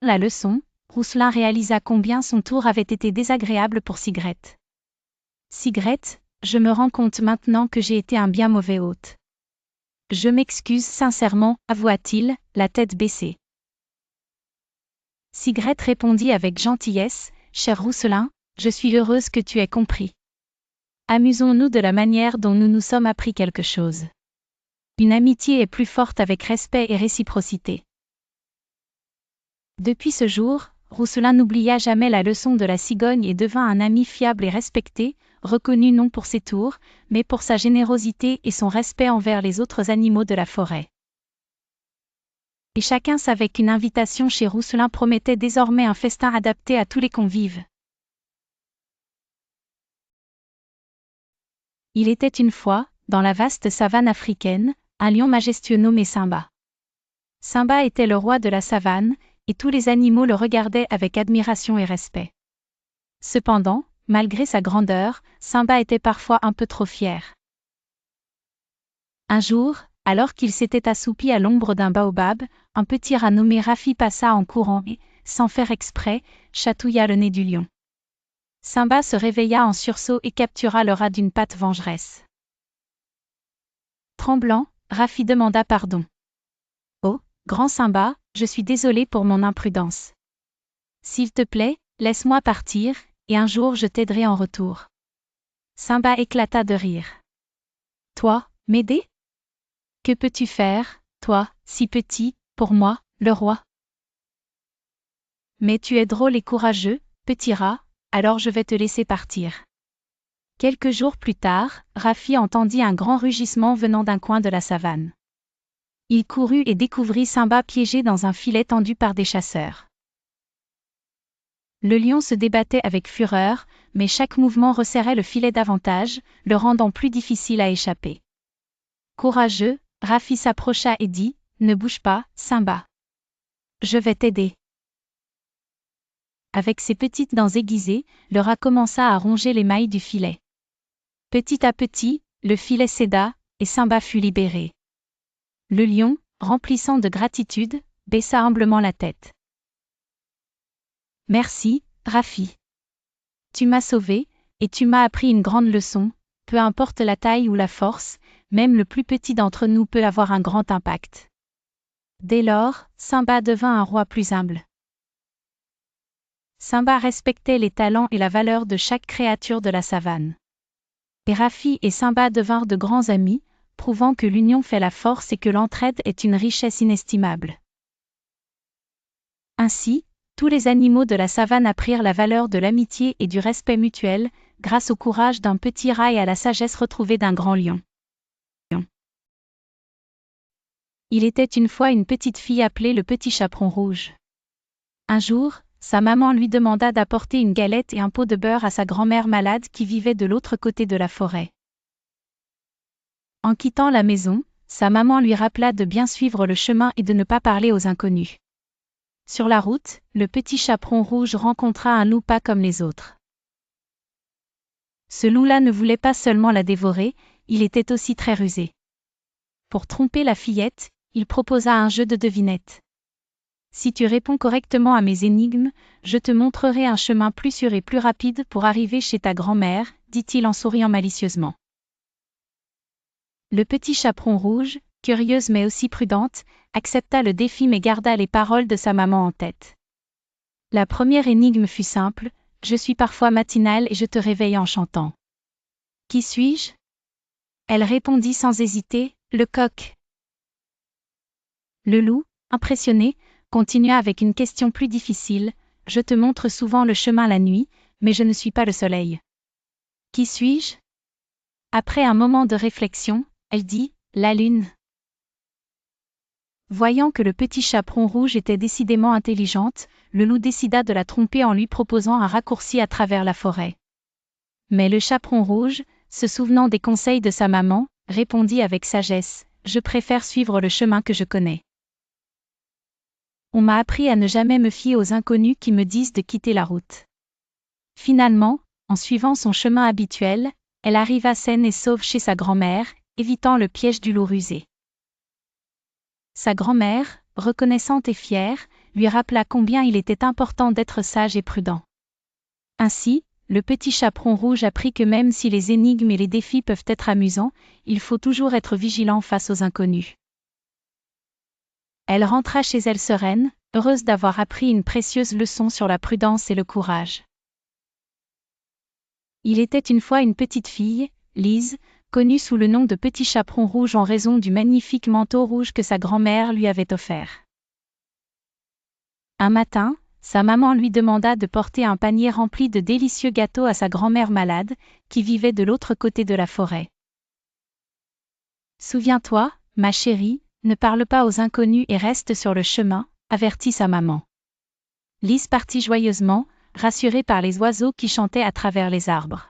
la leçon, Rousselin réalisa combien son tour avait été désagréable pour Sigrette. « Sigrette, je me rends compte maintenant que j'ai été un bien mauvais hôte. Je m'excuse sincèrement, avoua-t-il, la tête baissée. » Sigrette répondit avec gentillesse, « Cher Rousselin, je suis heureuse que tu aies compris. Amusons-nous de la manière dont nous nous sommes appris quelque chose. Une amitié est plus forte avec respect et réciprocité. » Depuis ce jour, Rousselin n'oublia jamais la leçon de la cigogne et devint un ami fiable et respecté, reconnu non pour ses tours, mais pour sa générosité et son respect envers les autres animaux de la forêt. Et chacun savait qu'une invitation chez Rousselin promettait désormais un festin adapté à tous les convives. Il était une fois, dans la vaste savane africaine, un lion majestueux nommé Simba. Simba était le roi de la savane, et tous les animaux le regardaient avec admiration et respect. Cependant, malgré sa grandeur, Simba était parfois un peu trop fier. Un jour, alors qu'il s'était assoupi à l'ombre d'un baobab, un petit rat nommé Rafi passa en courant et, sans faire exprès, chatouilla le nez du lion. Simba se réveilla en sursaut et captura le rat d'une patte vengeresse. Tremblant, Rafi demanda pardon. « Oh, grand Simba, je suis désolé pour mon imprudence. S'il te plaît, laisse-moi partir, et un jour je t'aiderai en retour. » Simba éclata de rire. « Toi, m'aider ? Que peux-tu faire, toi, si petit, pour moi, le roi ? Mais tu es drôle et courageux, petit rat, alors je vais te laisser partir. » Quelques jours plus tard, Rafi entendit un grand rugissement venant d'un coin de la savane. Il courut et découvrit Simba piégé dans un filet tendu par des chasseurs. Le lion se débattait avec fureur, mais chaque mouvement resserrait le filet davantage, le rendant plus difficile à échapper. Courageux, Rafi s'approcha et dit, « Ne bouge pas, Simba. Je vais t'aider. » Avec ses petites dents aiguisées, le rat commença à ronger les mailles du filet. Petit à petit, le filet céda, et Simba fut libéré. Le lion, remplissant de gratitude, baissa humblement la tête. « Merci, Rafi. Tu m'as sauvé, et tu m'as appris une grande leçon, peu importe la taille ou la force, même le plus petit d'entre nous peut avoir un grand impact. » Dès lors, Simba devint un roi plus humble. Simba respectait les talents et la valeur de chaque créature de la savane. Et Rafi et Simba devinrent de grands amis, prouvant que l'union fait la force et que l'entraide est une richesse inestimable. Ainsi, tous les animaux de la savane apprirent la valeur de l'amitié et du respect mutuel, grâce au courage d'un petit rat et à la sagesse retrouvée d'un grand lion. Il était une fois une petite fille appelée le petit chaperon rouge. Un jour, sa maman lui demanda d'apporter une galette et un pot de beurre à sa grand-mère malade qui vivait de l'autre côté de la forêt. En quittant la maison, sa maman lui rappela de bien suivre le chemin et de ne pas parler aux inconnus. Sur la route, le petit chaperon rouge rencontra un loup pas comme les autres. Ce loup-là ne voulait pas seulement la dévorer, il était aussi très rusé. Pour tromper la fillette, il proposa un jeu de devinette. « Si tu réponds correctement à mes énigmes, je te montrerai un chemin plus sûr et plus rapide pour arriver chez ta grand-mère, » dit-il en souriant malicieusement. Le petit chaperon rouge, curieuse mais aussi prudente, accepta le défi mais garda les paroles de sa maman en tête. La première énigme fut simple, « Je suis parfois matinale et je te réveille en chantant. » « Qui suis-je ? » Elle répondit sans hésiter, « Le coq. » Le loup, impressionné, continua avec une question plus difficile, « Je te montre souvent le chemin la nuit, mais je ne suis pas le soleil. Qui suis-je ? » Après un moment de réflexion, elle dit, « La lune. » Voyant que le petit chaperon rouge était décidément intelligente, le loup décida de la tromper en lui proposant un raccourci à travers la forêt. Mais le chaperon rouge, se souvenant des conseils de sa maman, répondit avec sagesse, « Je préfère suivre le chemin que je connais. On m'a appris à ne jamais me fier aux inconnus qui me disent de quitter la route. » Finalement, en suivant son chemin habituel, elle arriva saine et sauve chez sa grand-mère, évitant le piège du loup rusé. Sa grand-mère, reconnaissante et fière, lui rappela combien il était important d'être sage et prudent. Ainsi, le petit chaperon rouge apprit que même si les énigmes et les défis peuvent être amusants, il faut toujours être vigilant face aux inconnus. Elle rentra chez elle sereine, heureuse d'avoir appris une précieuse leçon sur la prudence et le courage. Il était une fois une petite fille, Lise, connue sous le nom de Petit Chaperon Rouge en raison du magnifique manteau rouge que sa grand-mère lui avait offert. Un matin, sa maman lui demanda de porter un panier rempli de délicieux gâteaux à sa grand-mère malade, qui vivait de l'autre côté de la forêt. « Souviens-toi, ma chérie, ne parle pas aux inconnus et reste sur le chemin, » avertit sa maman. Lise partit joyeusement, rassurée par les oiseaux qui chantaient à travers les arbres.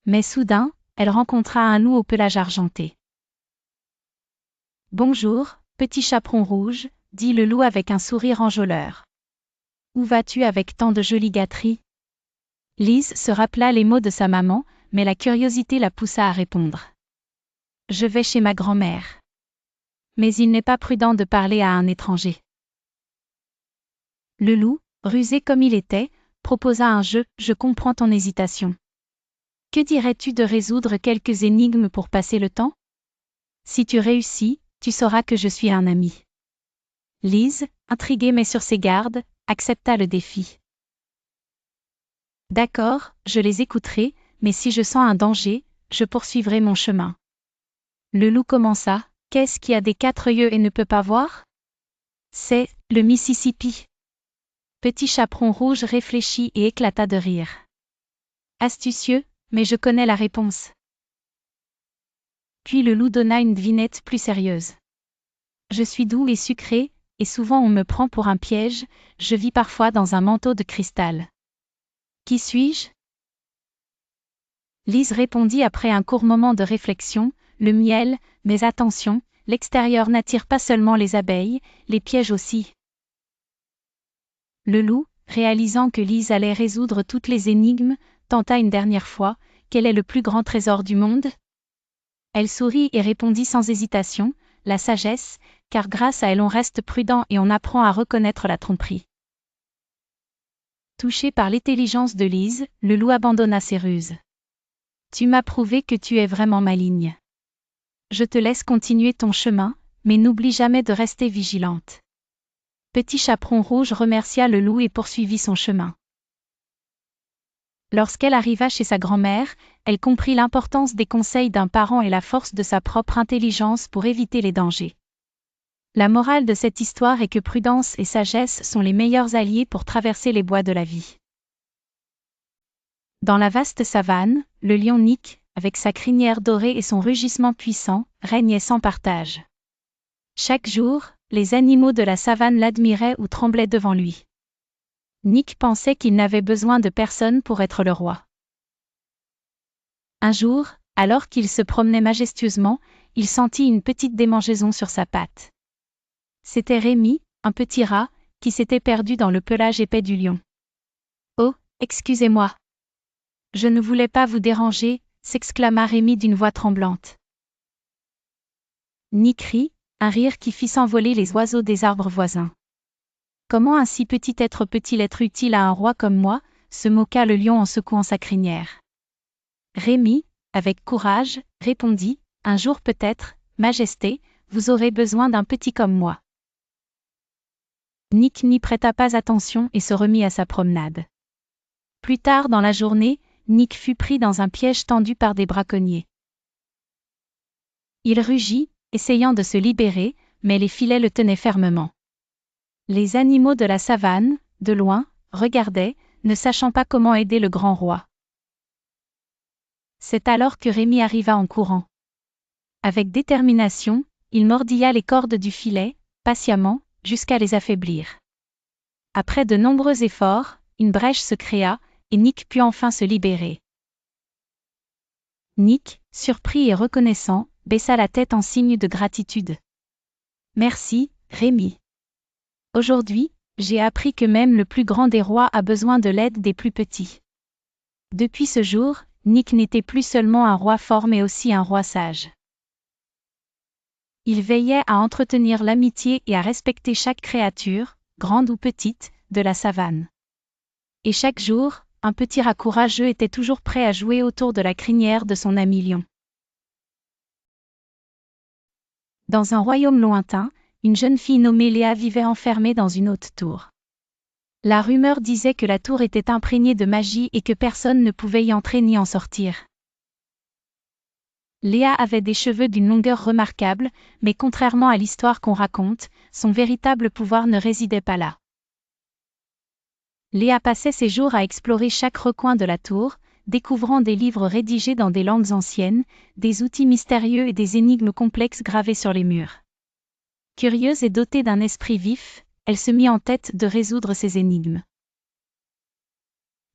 Mais soudain, elle rencontra un loup au pelage argenté. « Bonjour, petit chaperon rouge, » dit le loup avec un sourire enjôleur. « Où vas-tu avec tant de jolies gâteries ?» Lise se rappela les mots de sa maman, mais la curiosité la poussa à répondre. « Je vais chez ma grand-mère. » Mais il n'est pas prudent de parler à un étranger. Le loup, rusé comme il était, proposa un jeu. « Je comprends ton hésitation. Que dirais-tu de résoudre quelques énigmes pour passer le temps ? Si tu réussis, tu sauras que je suis un ami. » Lise, intriguée mais sur ses gardes, accepta le défi. « D'accord, je les écouterai, mais si je sens un danger, je poursuivrai mon chemin. » Le loup commença. « Qu'est-ce qui a des 4 yeux et ne peut pas voir ? » ?»« C'est le Mississippi. » Petit chaperon rouge réfléchit et éclata de rire. « Astucieux, mais je connais la réponse. » Puis le loup donna une devinette plus sérieuse. « Je suis doux et sucré, et souvent on me prend pour un piège, je vis parfois dans un manteau de cristal. Qui suis-je ? » Lise répondit après un court moment de réflexion, « Le miel, mais attention, l'extérieur n'attire pas seulement les abeilles, les pièges aussi. » Le loup, réalisant que Lise allait résoudre toutes les énigmes, tenta une dernière fois, « Quel est le plus grand trésor du monde ? » Elle sourit et répondit sans hésitation, « La sagesse, car grâce à elle on reste prudent et on apprend à reconnaître la tromperie. » Touché par l'intelligence de Lise, le loup abandonna ses ruses. « Tu m'as prouvé que tu es vraiment maligne. Je te laisse continuer ton chemin, mais n'oublie jamais de rester vigilante. » Petit chaperon rouge remercia le loup et poursuivit son chemin. Lorsqu'elle arriva chez sa grand-mère, elle comprit l'importance des conseils d'un parent et la force de sa propre intelligence pour éviter les dangers. La morale de cette histoire est que prudence et sagesse sont les meilleurs alliés pour traverser les bois de la vie. Dans la vaste savane, le lion Nick, avec sa crinière dorée et son rugissement puissant, régnait sans partage. Chaque jour, les animaux de la savane l'admiraient ou tremblaient devant lui. Nick pensait qu'il n'avait besoin de personne pour être le roi. Un jour, alors qu'il se promenait majestueusement, il sentit une petite démangeaison sur sa patte. C'était Rémi, un petit rat, qui s'était perdu dans le pelage épais du lion. « Oh, excusez-moi. Je ne voulais pas vous déranger, » s'exclama Rémi d'une voix tremblante. Nick rit, un rire qui fit s'envoler les oiseaux des arbres voisins. « Comment un si petit être peut-il être utile à un roi comme moi ?» se moqua le lion en secouant sa crinière. Rémi, avec courage, répondit, « Un jour peut-être, Majesté, vous aurez besoin d'un petit comme moi. » Nick n'y prêta pas attention et se remit à sa promenade. Plus tard dans la journée, Nick fut pris dans un piège tendu par des braconniers. Il rugit, essayant de se libérer, mais les filets le tenaient fermement. Les animaux de la savane, de loin, regardaient, ne sachant pas comment aider le grand roi. C'est alors que Rémi arriva en courant. Avec détermination, il mordilla les cordes du filet, patiemment, jusqu'à les affaiblir. Après de nombreux efforts, une brèche se créa, et Nick put enfin se libérer. Nick, surpris et reconnaissant, baissa la tête en signe de gratitude. « Merci, Rémi. Aujourd'hui, j'ai appris que même le plus grand des rois a besoin de l'aide des plus petits. » Depuis ce jour, Nick n'était plus seulement un roi fort mais aussi un roi sage. Il veillait à entretenir l'amitié et à respecter chaque créature, grande ou petite, de la savane. Et chaque jour, un petit rat courageux était toujours prêt à jouer autour de la crinière de son ami lion. Dans un royaume lointain, une jeune fille nommée Léa vivait enfermée dans une haute tour. La rumeur disait que la tour était imprégnée de magie et que personne ne pouvait y entrer ni en sortir. Léa avait des cheveux d'une longueur remarquable, mais contrairement à l'histoire qu'on raconte, son véritable pouvoir ne résidait pas là. Léa passait ses jours à explorer chaque recoin de la tour, découvrant des livres rédigés dans des langues anciennes, des outils mystérieux et des énigmes complexes gravées sur les murs. Curieuse et dotée d'un esprit vif, elle se mit en tête de résoudre ces énigmes.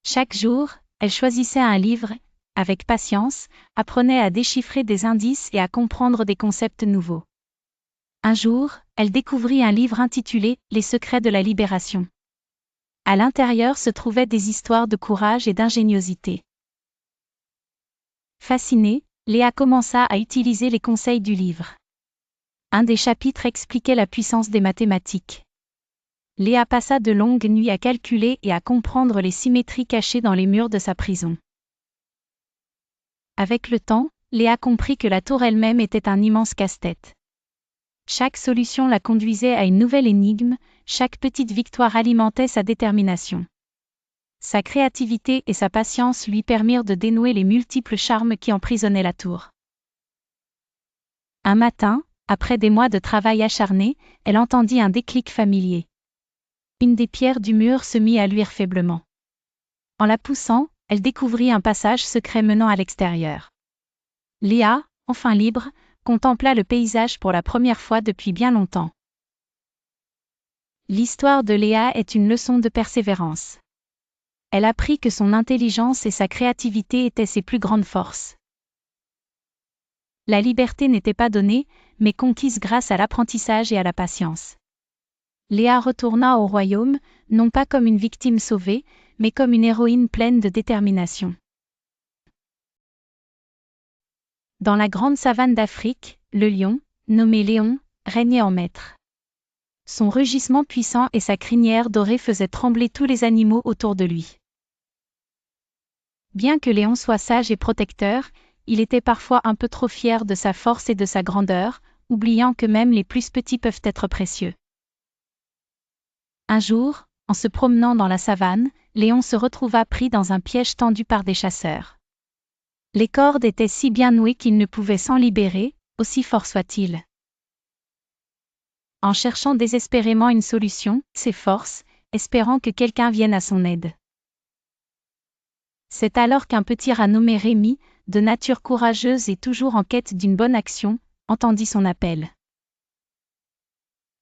Chaque jour, elle choisissait un livre, avec patience, apprenait à déchiffrer des indices et à comprendre des concepts nouveaux. Un jour, elle découvrit un livre intitulé « Les secrets de la libération ». À l'intérieur se trouvaient des histoires de courage et d'ingéniosité. Fascinée, Léa commença à utiliser les conseils du livre. Un des chapitres expliquait la puissance des mathématiques. Léa passa de longues nuits à calculer et à comprendre les symétries cachées dans les murs de sa prison. Avec le temps, Léa comprit que la tour elle-même était un immense casse-tête. Chaque solution la conduisait à une nouvelle énigme, chaque petite victoire alimentait sa détermination. Sa créativité et sa patience lui permirent de dénouer les multiples charmes qui emprisonnaient la tour. Un matin, après des mois de travail acharné, elle entendit un déclic familier. Une des pierres du mur se mit à luire faiblement. En la poussant, elle découvrit un passage secret menant à l'extérieur. Léa, enfin libre, contempla le paysage pour la première fois depuis bien longtemps. L'histoire de Léa est une leçon de persévérance. Elle apprit que son intelligence et sa créativité étaient ses plus grandes forces. La liberté n'était pas donnée, mais conquise grâce à l'apprentissage et à la patience. Léa retourna au royaume, non pas comme une victime sauvée, mais comme une héroïne pleine de détermination. Dans la grande savane d'Afrique, le lion, nommé Léon, régnait en maître. Son rugissement puissant et sa crinière dorée faisaient trembler tous les animaux autour de lui. Bien que Léon soit sage et protecteur, il était parfois un peu trop fier de sa force et de sa grandeur, oubliant que même les plus petits peuvent être précieux. Un jour, en se promenant dans la savane, Léon se retrouva pris dans un piège tendu par des chasseurs. Les cordes étaient si bien nouées qu'il ne pouvait s'en libérer, aussi fort soit-il. En cherchant désespérément une solution, s'efforce, espérant que quelqu'un vienne à son aide. C'est alors qu'un petit rat nommé Rémi, de nature courageuse et toujours en quête d'une bonne action, entendit son appel.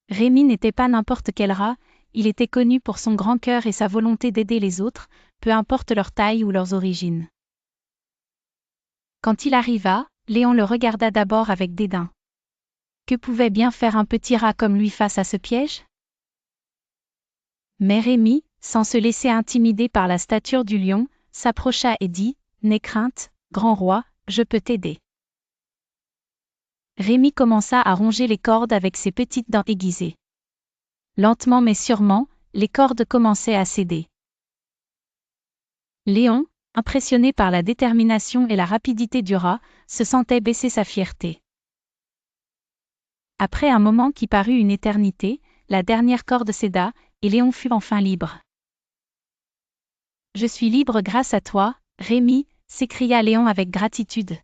Rémi n'était pas n'importe quel rat, il était connu pour son grand cœur et sa volonté d'aider les autres, peu importe leur taille ou leurs origines. Quand il arriva, Léon le regarda d'abord avec dédain. Que pouvait bien faire un petit rat comme lui face à ce piège? Mais Rémi, sans se laisser intimider par la stature du lion, s'approcha et dit « N'aie crainte, grand roi, je peux t'aider. » Rémi commença à ronger les cordes avec ses petites dents aiguisées. Lentement mais sûrement, les cordes commençaient à céder. Léon, impressionné par la détermination et la rapidité du rat, se sentait baisser sa fierté. Après un moment qui parut une éternité, la dernière corde céda, et Léon fut enfin libre. « Je suis libre grâce à toi, Rémi », s'écria Léon avec gratitude.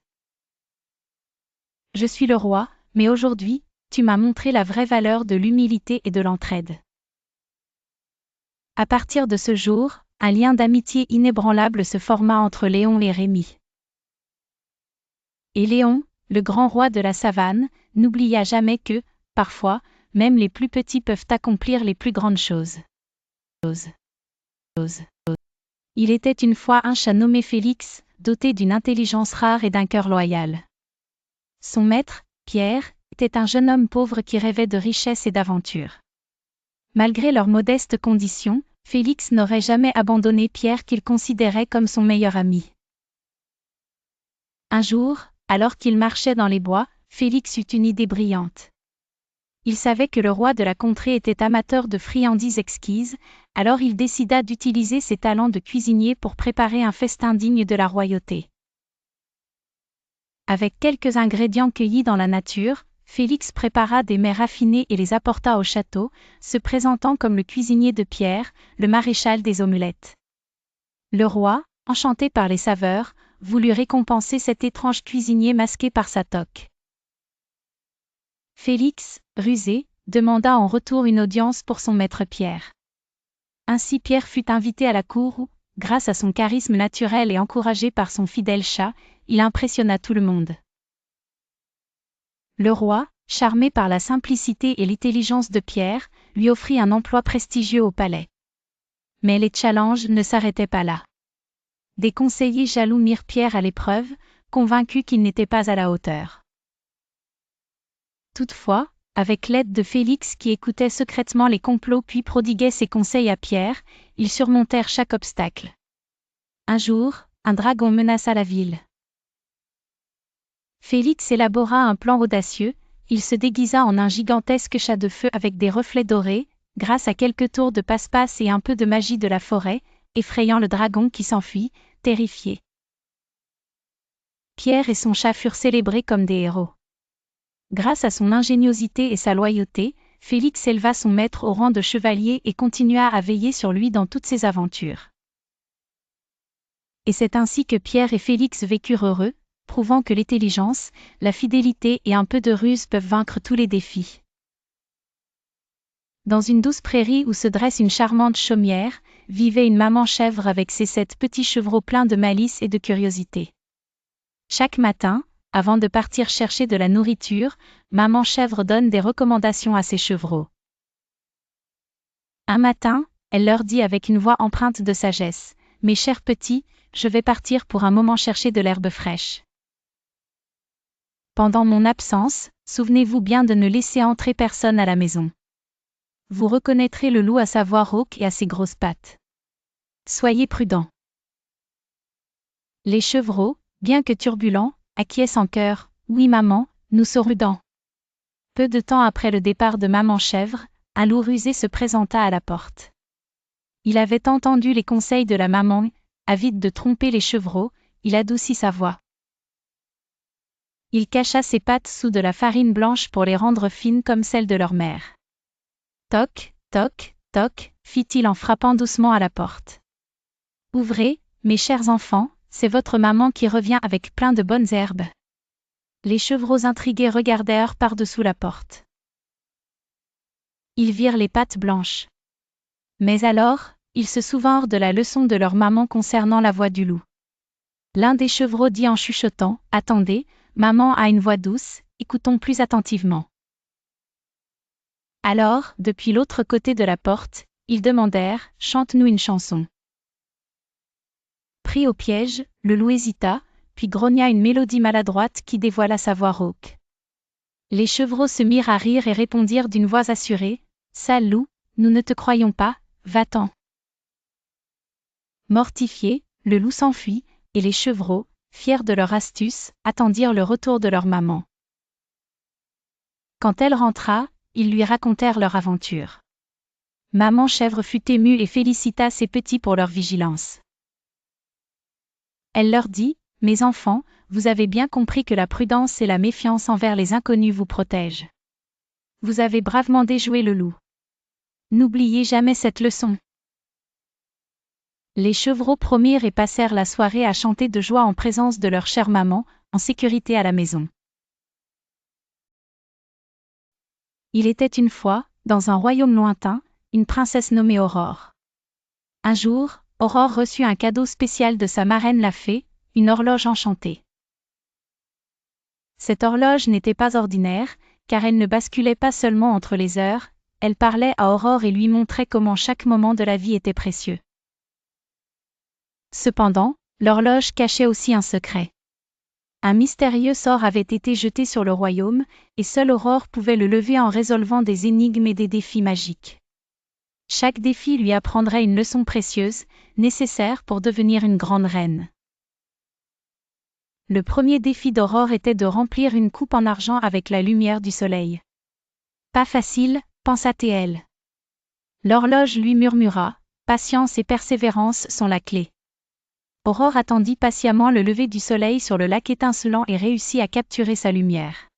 « Je suis le roi, mais aujourd'hui, tu m'as montré la vraie valeur de l'humilité et de l'entraide. » À partir de ce jour, un lien d'amitié inébranlable se forma entre Léon et Rémi. Et Léon, le grand roi de la savane, n'oublia jamais que, parfois, même les plus petits peuvent accomplir les plus grandes choses. Il était une fois un chat nommé Félix, doté d'une intelligence rare et d'un cœur loyal. Son maître, Pierre, était un jeune homme pauvre qui rêvait de richesse et d'aventure. Malgré leurs modestes conditions, Félix n'aurait jamais abandonné Pierre qu'il considérait comme son meilleur ami. Un jour, alors qu'il marchait dans les bois, Félix eut une idée brillante. Il savait que le roi de la contrée était amateur de friandises exquises, alors il décida d'utiliser ses talents de cuisinier pour préparer un festin digne de la royauté. Avec quelques ingrédients cueillis dans la nature, Félix prépara des mets raffinés et les apporta au château, se présentant comme le cuisinier de Pierre, le maréchal des omelettes. Le roi, enchanté par les saveurs, voulut récompenser cet étrange cuisinier masqué par sa toque. Félix, rusé, demanda en retour une audience pour son maître Pierre. Ainsi Pierre fut invité à la cour où, grâce à son charisme naturel et encouragé par son fidèle chat, il impressionna tout le monde. Le roi, charmé par la simplicité et l'intelligence de Pierre, lui offrit un emploi prestigieux au palais. Mais les challenges ne s'arrêtaient pas là. Des conseillers jaloux mirent Pierre à l'épreuve, convaincus qu'il n'était pas à la hauteur. Toutefois, avec l'aide de Félix qui écoutait secrètement les complots puis prodiguait ses conseils à Pierre, ils surmontèrent chaque obstacle. Un jour, un dragon menaça la ville. Félix élabora un plan audacieux, il se déguisa en un gigantesque chat de feu avec des reflets dorés, grâce à quelques tours de passe-passe et un peu de magie de la forêt, effrayant le dragon qui s'enfuit, terrifié. Pierre et son chat furent célébrés comme des héros. Grâce à son ingéniosité et sa loyauté, Félix éleva son maître au rang de chevalier et continua à veiller sur lui dans toutes ses aventures. Et c'est ainsi que Pierre et Félix vécurent heureux, prouvant que l'intelligence, la fidélité et un peu de ruse peuvent vaincre tous les défis. Dans une douce prairie où se dresse une charmante chaumière, vivait une maman chèvre avec ses 7 petits chevreaux pleins de malice et de curiosité. Chaque matin, avant de partir chercher de la nourriture, maman chèvre donne des recommandations à ses chevreaux. Un matin, elle leur dit avec une voix empreinte de sagesse, « Mes chers petits, je vais partir pour un moment chercher de l'herbe fraîche. Pendant mon absence, souvenez-vous bien de ne laisser entrer personne à la maison. Vous reconnaîtrez le loup à sa voix rauque et à ses grosses pattes. Soyez prudents. » Les chevreaux, bien que turbulents, acquiescent en chœur, « Oui maman, nous serons prudents. » Peu de temps après le départ de maman chèvre, un loup rusé se présenta à la porte. Il avait entendu les conseils de la maman, avide de tromper les chevreaux, il adoucit sa voix. Il cacha ses pattes sous de la farine blanche pour les rendre fines comme celles de leur mère. Toc, toc, toc, fit-il en frappant doucement à la porte. Ouvrez, mes chers enfants, c'est votre maman qui revient avec plein de bonnes herbes. Les chevreaux intrigués regardèrent par-dessous la porte. Ils virent les pattes blanches. Mais alors, ils se souvinrent de la leçon de leur maman concernant la voix du loup. L'un des chevreaux dit en chuchotant, « Attendez, maman a une voix douce, écoutons plus attentivement. » Alors, depuis l'autre côté de la porte, ils demandèrent, « Chante-nous une chanson. » Pris au piège, le loup hésita, puis grogna une mélodie maladroite qui dévoila sa voix rauque. Les chevreaux se mirent à rire et répondirent d'une voix assurée, « Sale loup, nous ne te croyons pas, va-t'en. » Mortifié, le loup s'enfuit, et les chevreaux, fiers de leur astuce, attendirent le retour de leur maman. Quand elle rentra, ils lui racontèrent leur aventure. Maman chèvre fut émue et félicita ses petits pour leur vigilance. Elle leur dit, « Mes enfants, vous avez bien compris que la prudence et la méfiance envers les inconnus vous protègent. Vous avez bravement déjoué le loup. N'oubliez jamais cette leçon. » Les chevreaux promirent et passèrent la soirée à chanter de joie en présence de leur chère maman, en sécurité à la maison. Il était une fois, dans un royaume lointain, une princesse nommée Aurore. Un jour, Aurore reçut un cadeau spécial de sa marraine la fée, une horloge enchantée. Cette horloge n'était pas ordinaire, car elle ne basculait pas seulement entre les heures, elle parlait à Aurore et lui montrait comment chaque moment de la vie était précieux. Cependant, l'horloge cachait aussi un secret. Un mystérieux sort avait été jeté sur le royaume, et seule Aurore pouvait le lever en résolvant des énigmes et des défis magiques. Chaque défi lui apprendrait une leçon précieuse, nécessaire pour devenir une grande reine. Le premier défi d'Aurore était de remplir une coupe en argent avec la lumière du soleil. Pas facile, pensa-t-elle. L'horloge lui murmura, patience et persévérance sont la clé. Aurore attendit patiemment le lever du soleil sur le lac étincelant et réussit à capturer sa lumière.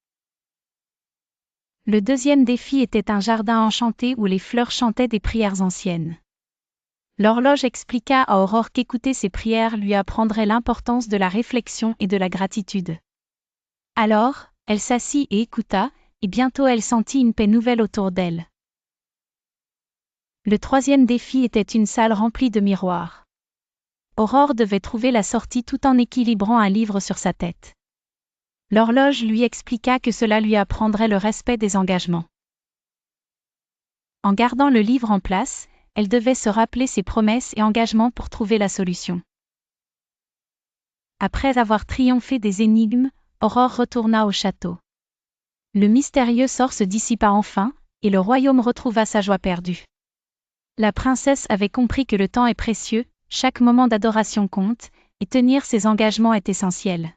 Le deuxième défi était un jardin enchanté où les fleurs chantaient des prières anciennes. L'horloge expliqua à Aurore qu'écouter ces prières lui apprendrait l'importance de la réflexion et de la gratitude. Alors, elle s'assit et écouta, et bientôt elle sentit une paix nouvelle autour d'elle. Le troisième défi était une salle remplie de miroirs. Aurore devait trouver la sortie tout en équilibrant un livre sur sa tête. L'horloge lui expliqua que cela lui apprendrait le respect des engagements. En gardant le livre en place, elle devait se rappeler ses promesses et engagements pour trouver la solution. Après avoir triomphé des énigmes, Aurore retourna au château. Le mystérieux sort se dissipa enfin, et le royaume retrouva sa joie perdue. La princesse avait compris que le temps est précieux, chaque moment d'adoration compte, et tenir ses engagements est essentiel.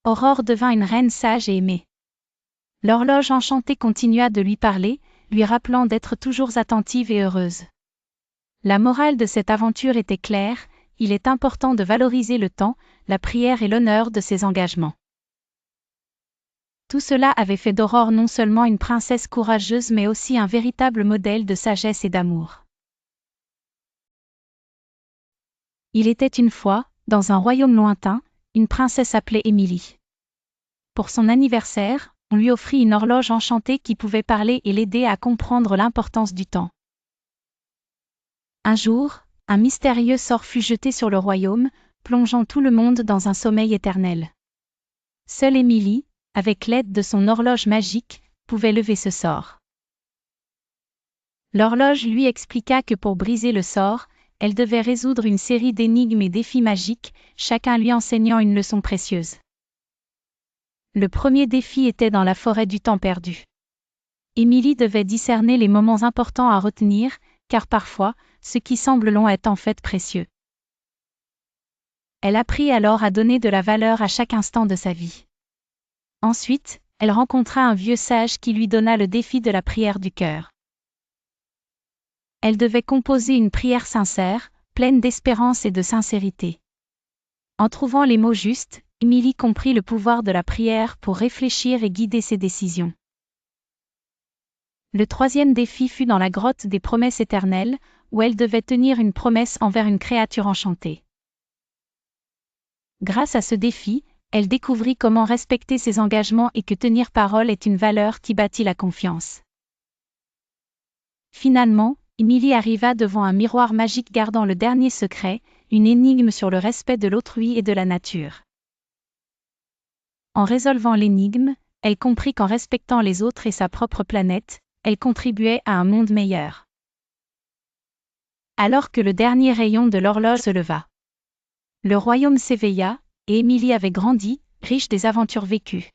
Aurore devint une reine sage et aimée. L'horloge enchantée continua de lui parler, lui rappelant d'être toujours attentive et heureuse. La morale de cette aventure était claire, il est important de valoriser le temps, la prière et l'honneur de ses engagements. Tout cela avait fait d'Aurore non seulement une princesse courageuse mais aussi un véritable modèle de sagesse et d'amour. Il était une fois, dans un royaume lointain, une princesse appelée Émilie. Pour son anniversaire, on lui offrit une horloge enchantée qui pouvait parler et l'aider à comprendre l'importance du temps. Un jour, un mystérieux sort fut jeté sur le royaume, plongeant tout le monde dans un sommeil éternel. Seule Émilie, avec l'aide de son horloge magique, pouvait lever ce sort. L'horloge lui expliqua que pour briser le sort, elle devait résoudre une série d'énigmes et défis magiques, chacun lui enseignant une leçon précieuse. Le premier défi était dans la forêt du temps perdu. Émilie devait discerner les moments importants à retenir, car parfois, ce qui semble long est en fait précieux. Elle apprit alors à donner de la valeur à chaque instant de sa vie. Ensuite, elle rencontra un vieux sage qui lui donna le défi de la prière du cœur. Elle devait composer une prière sincère, pleine d'espérance et de sincérité. En trouvant les mots justes, Émilie comprit le pouvoir de la prière pour réfléchir et guider ses décisions. Le troisième défi fut dans la grotte des promesses éternelles, où elle devait tenir une promesse envers une créature enchantée. Grâce à ce défi, elle découvrit comment respecter ses engagements et que tenir parole est une valeur qui bâtit la confiance. Finalement, Émilie arriva devant un miroir magique gardant le dernier secret, une énigme sur le respect de l'autrui et de la nature. En résolvant l'énigme, elle comprit qu'en respectant les autres et sa propre planète, elle contribuait à un monde meilleur. Alors que le dernier rayon de l'horloge se leva, le royaume s'éveilla, et Émilie avait grandi, riche des aventures vécues.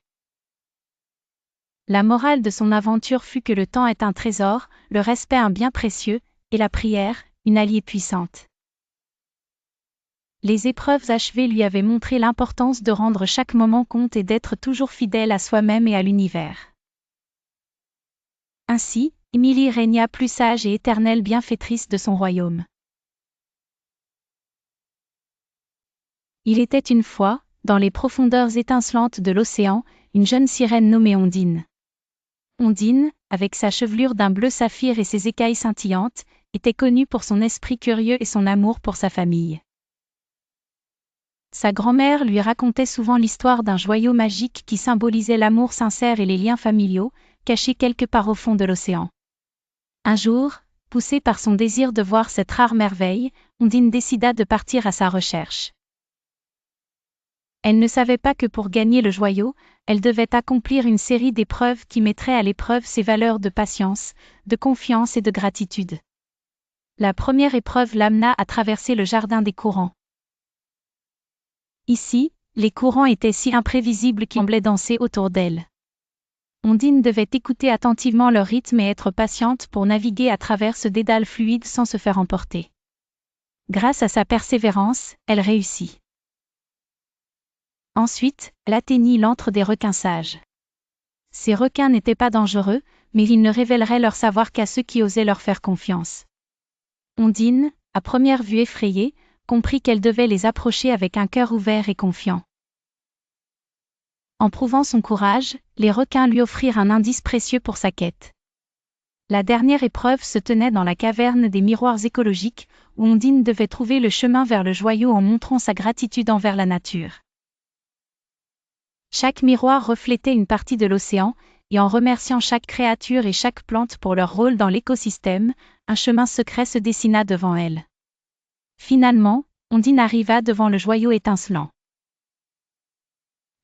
La morale de son aventure fut que le temps est un trésor, le respect un bien précieux, et la prière, une alliée puissante. Les épreuves achevées lui avaient montré l'importance de rendre chaque moment compte et d'être toujours fidèle à soi-même et à l'univers. Ainsi, Émilie régna plus sage et éternelle bienfaitrice de son royaume. Il était une fois, dans les profondeurs étincelantes de l'océan, une jeune sirène nommée Ondine. Ondine, avec sa chevelure d'un bleu saphir et ses écailles scintillantes, était connue pour son esprit curieux et son amour pour sa famille. Sa grand-mère lui racontait souvent l'histoire d'un joyau magique qui symbolisait l'amour sincère et les liens familiaux, caché quelque part au fond de l'océan. Un jour, poussée par son désir de voir cette rare merveille, Ondine décida de partir à sa recherche. Elle ne savait pas que pour gagner le joyau, elle devait accomplir une série d'épreuves qui mettraient à l'épreuve ses valeurs de patience, de confiance et de gratitude. La première épreuve l'amena à traverser le jardin des courants. Ici, les courants étaient si imprévisibles qu'ils semblaient danser autour d'elle. Ondine devait écouter attentivement leur rythme et être patiente pour naviguer à travers ce dédale fluide sans se faire emporter. Grâce à sa persévérance, elle réussit. Ensuite, elle atteignit l'antre des requins sages. Ces requins n'étaient pas dangereux, mais ils ne révéleraient leur savoir qu'à ceux qui osaient leur faire confiance. Ondine, à première vue effrayée, comprit qu'elle devait les approcher avec un cœur ouvert et confiant. En prouvant son courage, les requins lui offrirent un indice précieux pour sa quête. La dernière épreuve se tenait dans la caverne des miroirs écologiques, où Ondine devait trouver le chemin vers le joyau en montrant sa gratitude envers la nature. Chaque miroir reflétait une partie de l'océan, et en remerciant chaque créature et chaque plante pour leur rôle dans l'écosystème, un chemin secret se dessina devant elle. Finalement, Ondine arriva devant le joyau étincelant.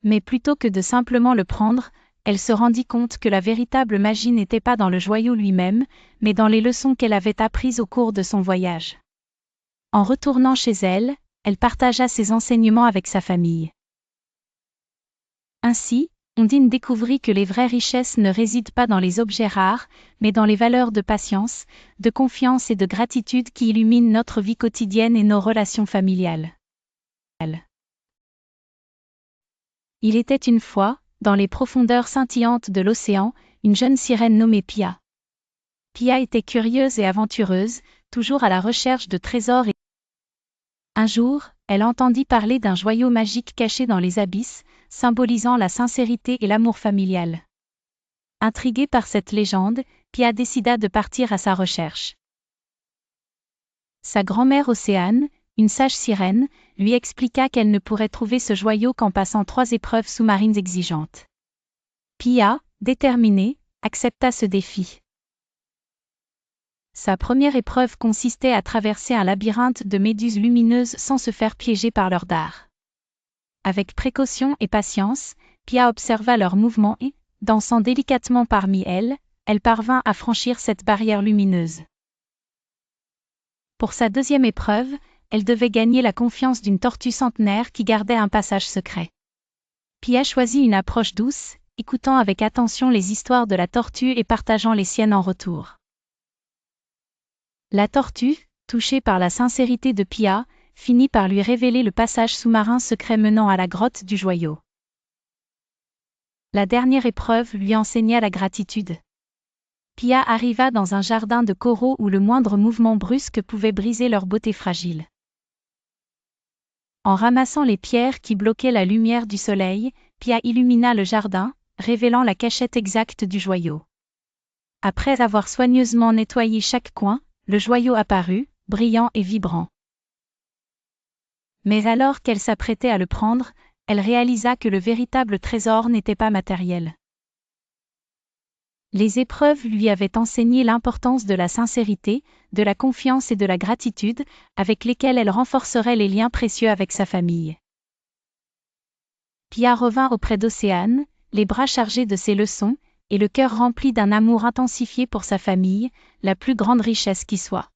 Mais plutôt que de simplement le prendre, elle se rendit compte que la véritable magie n'était pas dans le joyau lui-même, mais dans les leçons qu'elle avait apprises au cours de son voyage. En retournant chez elle, elle partagea ses enseignements avec sa famille. Ainsi, Ondine découvrit que les vraies richesses ne résident pas dans les objets rares, mais dans les valeurs de patience, de confiance et de gratitude qui illuminent notre vie quotidienne et nos relations familiales. Il était une fois, dans les profondeurs scintillantes de l'océan, une jeune sirène nommée Pia. Pia était curieuse et aventureuse, toujours à la recherche de trésors. Un jour, elle entendit parler d'un joyau magique caché dans les abysses, symbolisant la sincérité et l'amour familial. Intriguée par cette légende, Pia décida de partir à sa recherche. Sa grand-mère Océane, une sage sirène, lui expliqua qu'elle ne pourrait trouver ce joyau qu'en passant 3 épreuves sous-marines exigeantes. Pia, déterminée, accepta ce défi. Sa première épreuve consistait à traverser un labyrinthe de méduses lumineuses sans se faire piéger par leurs dards. Avec précaution et patience, Pia observa leurs mouvements et, dansant délicatement parmi elles, elle parvint à franchir cette barrière lumineuse. Pour sa deuxième épreuve, elle devait gagner la confiance d'une tortue centenaire qui gardait un passage secret. Pia choisit une approche douce, écoutant avec attention les histoires de la tortue et partageant les siennes en retour. La tortue, touchée par la sincérité de Pia, finit par lui révéler le passage sous-marin secret menant à la grotte du joyau. La dernière épreuve lui enseigna la gratitude. Pia arriva dans un jardin de coraux où le moindre mouvement brusque pouvait briser leur beauté fragile. En ramassant les pierres qui bloquaient la lumière du soleil, Pia illumina le jardin, révélant la cachette exacte du joyau. Après avoir soigneusement nettoyé chaque coin, le joyau apparut, brillant et vibrant. Mais alors qu'elle s'apprêtait à le prendre, elle réalisa que le véritable trésor n'était pas matériel. Les épreuves lui avaient enseigné l'importance de la sincérité, de la confiance et de la gratitude, avec lesquelles elle renforcerait les liens précieux avec sa famille. Pia revint auprès d'Océane, les bras chargés de ses leçons, et le cœur rempli d'un amour intensifié pour sa famille, la plus grande richesse qui soit.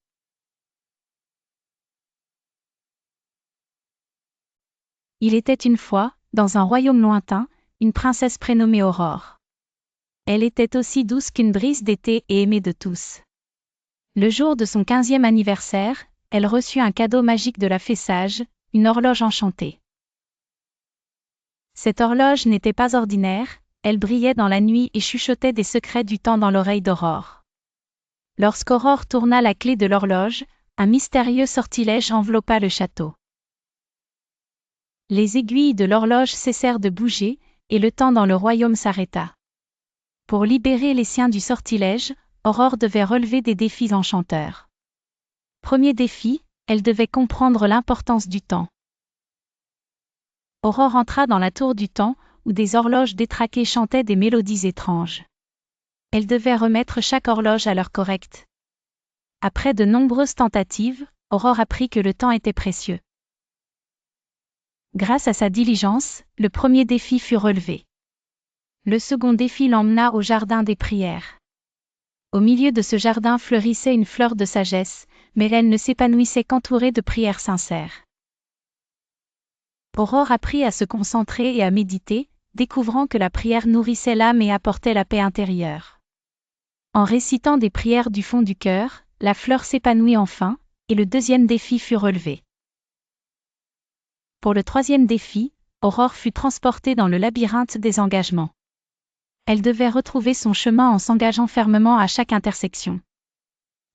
Il était une fois, dans un royaume lointain, une princesse prénommée Aurore. Elle était aussi douce qu'une brise d'été et aimée de tous. Le jour de son 15e anniversaire, elle reçut un cadeau magique de la fée sage, une horloge enchantée. Cette horloge n'était pas ordinaire, elle brillait dans la nuit et chuchotait des secrets du temps dans l'oreille d'Aurore. Lorsqu'Aurore tourna la clé de l'horloge, un mystérieux sortilège enveloppa le château. Les aiguilles de l'horloge cessèrent de bouger, et le temps dans le royaume s'arrêta. Pour libérer les siens du sortilège, Aurore devait relever des défis enchanteurs. Premier défi, elle devait comprendre l'importance du temps. Aurore entra dans la tour du temps, où des horloges détraquées chantaient des mélodies étranges. Elle devait remettre chaque horloge à l'heure correcte. Après de nombreuses tentatives, Aurore apprit que le temps était précieux. Grâce à sa diligence, le premier défi fut relevé. Le second défi l'emmena au jardin des prières. Au milieu de ce jardin fleurissait une fleur de sagesse, mais elle ne s'épanouissait qu'entourée de prières sincères. Aurore apprit à se concentrer et à méditer, découvrant que la prière nourrissait l'âme et apportait la paix intérieure. En récitant des prières du fond du cœur, la fleur s'épanouit enfin, et le deuxième défi fut relevé. Pour le troisième défi, Aurore fut transportée dans le labyrinthe des engagements. Elle devait retrouver son chemin en s'engageant fermement à chaque intersection.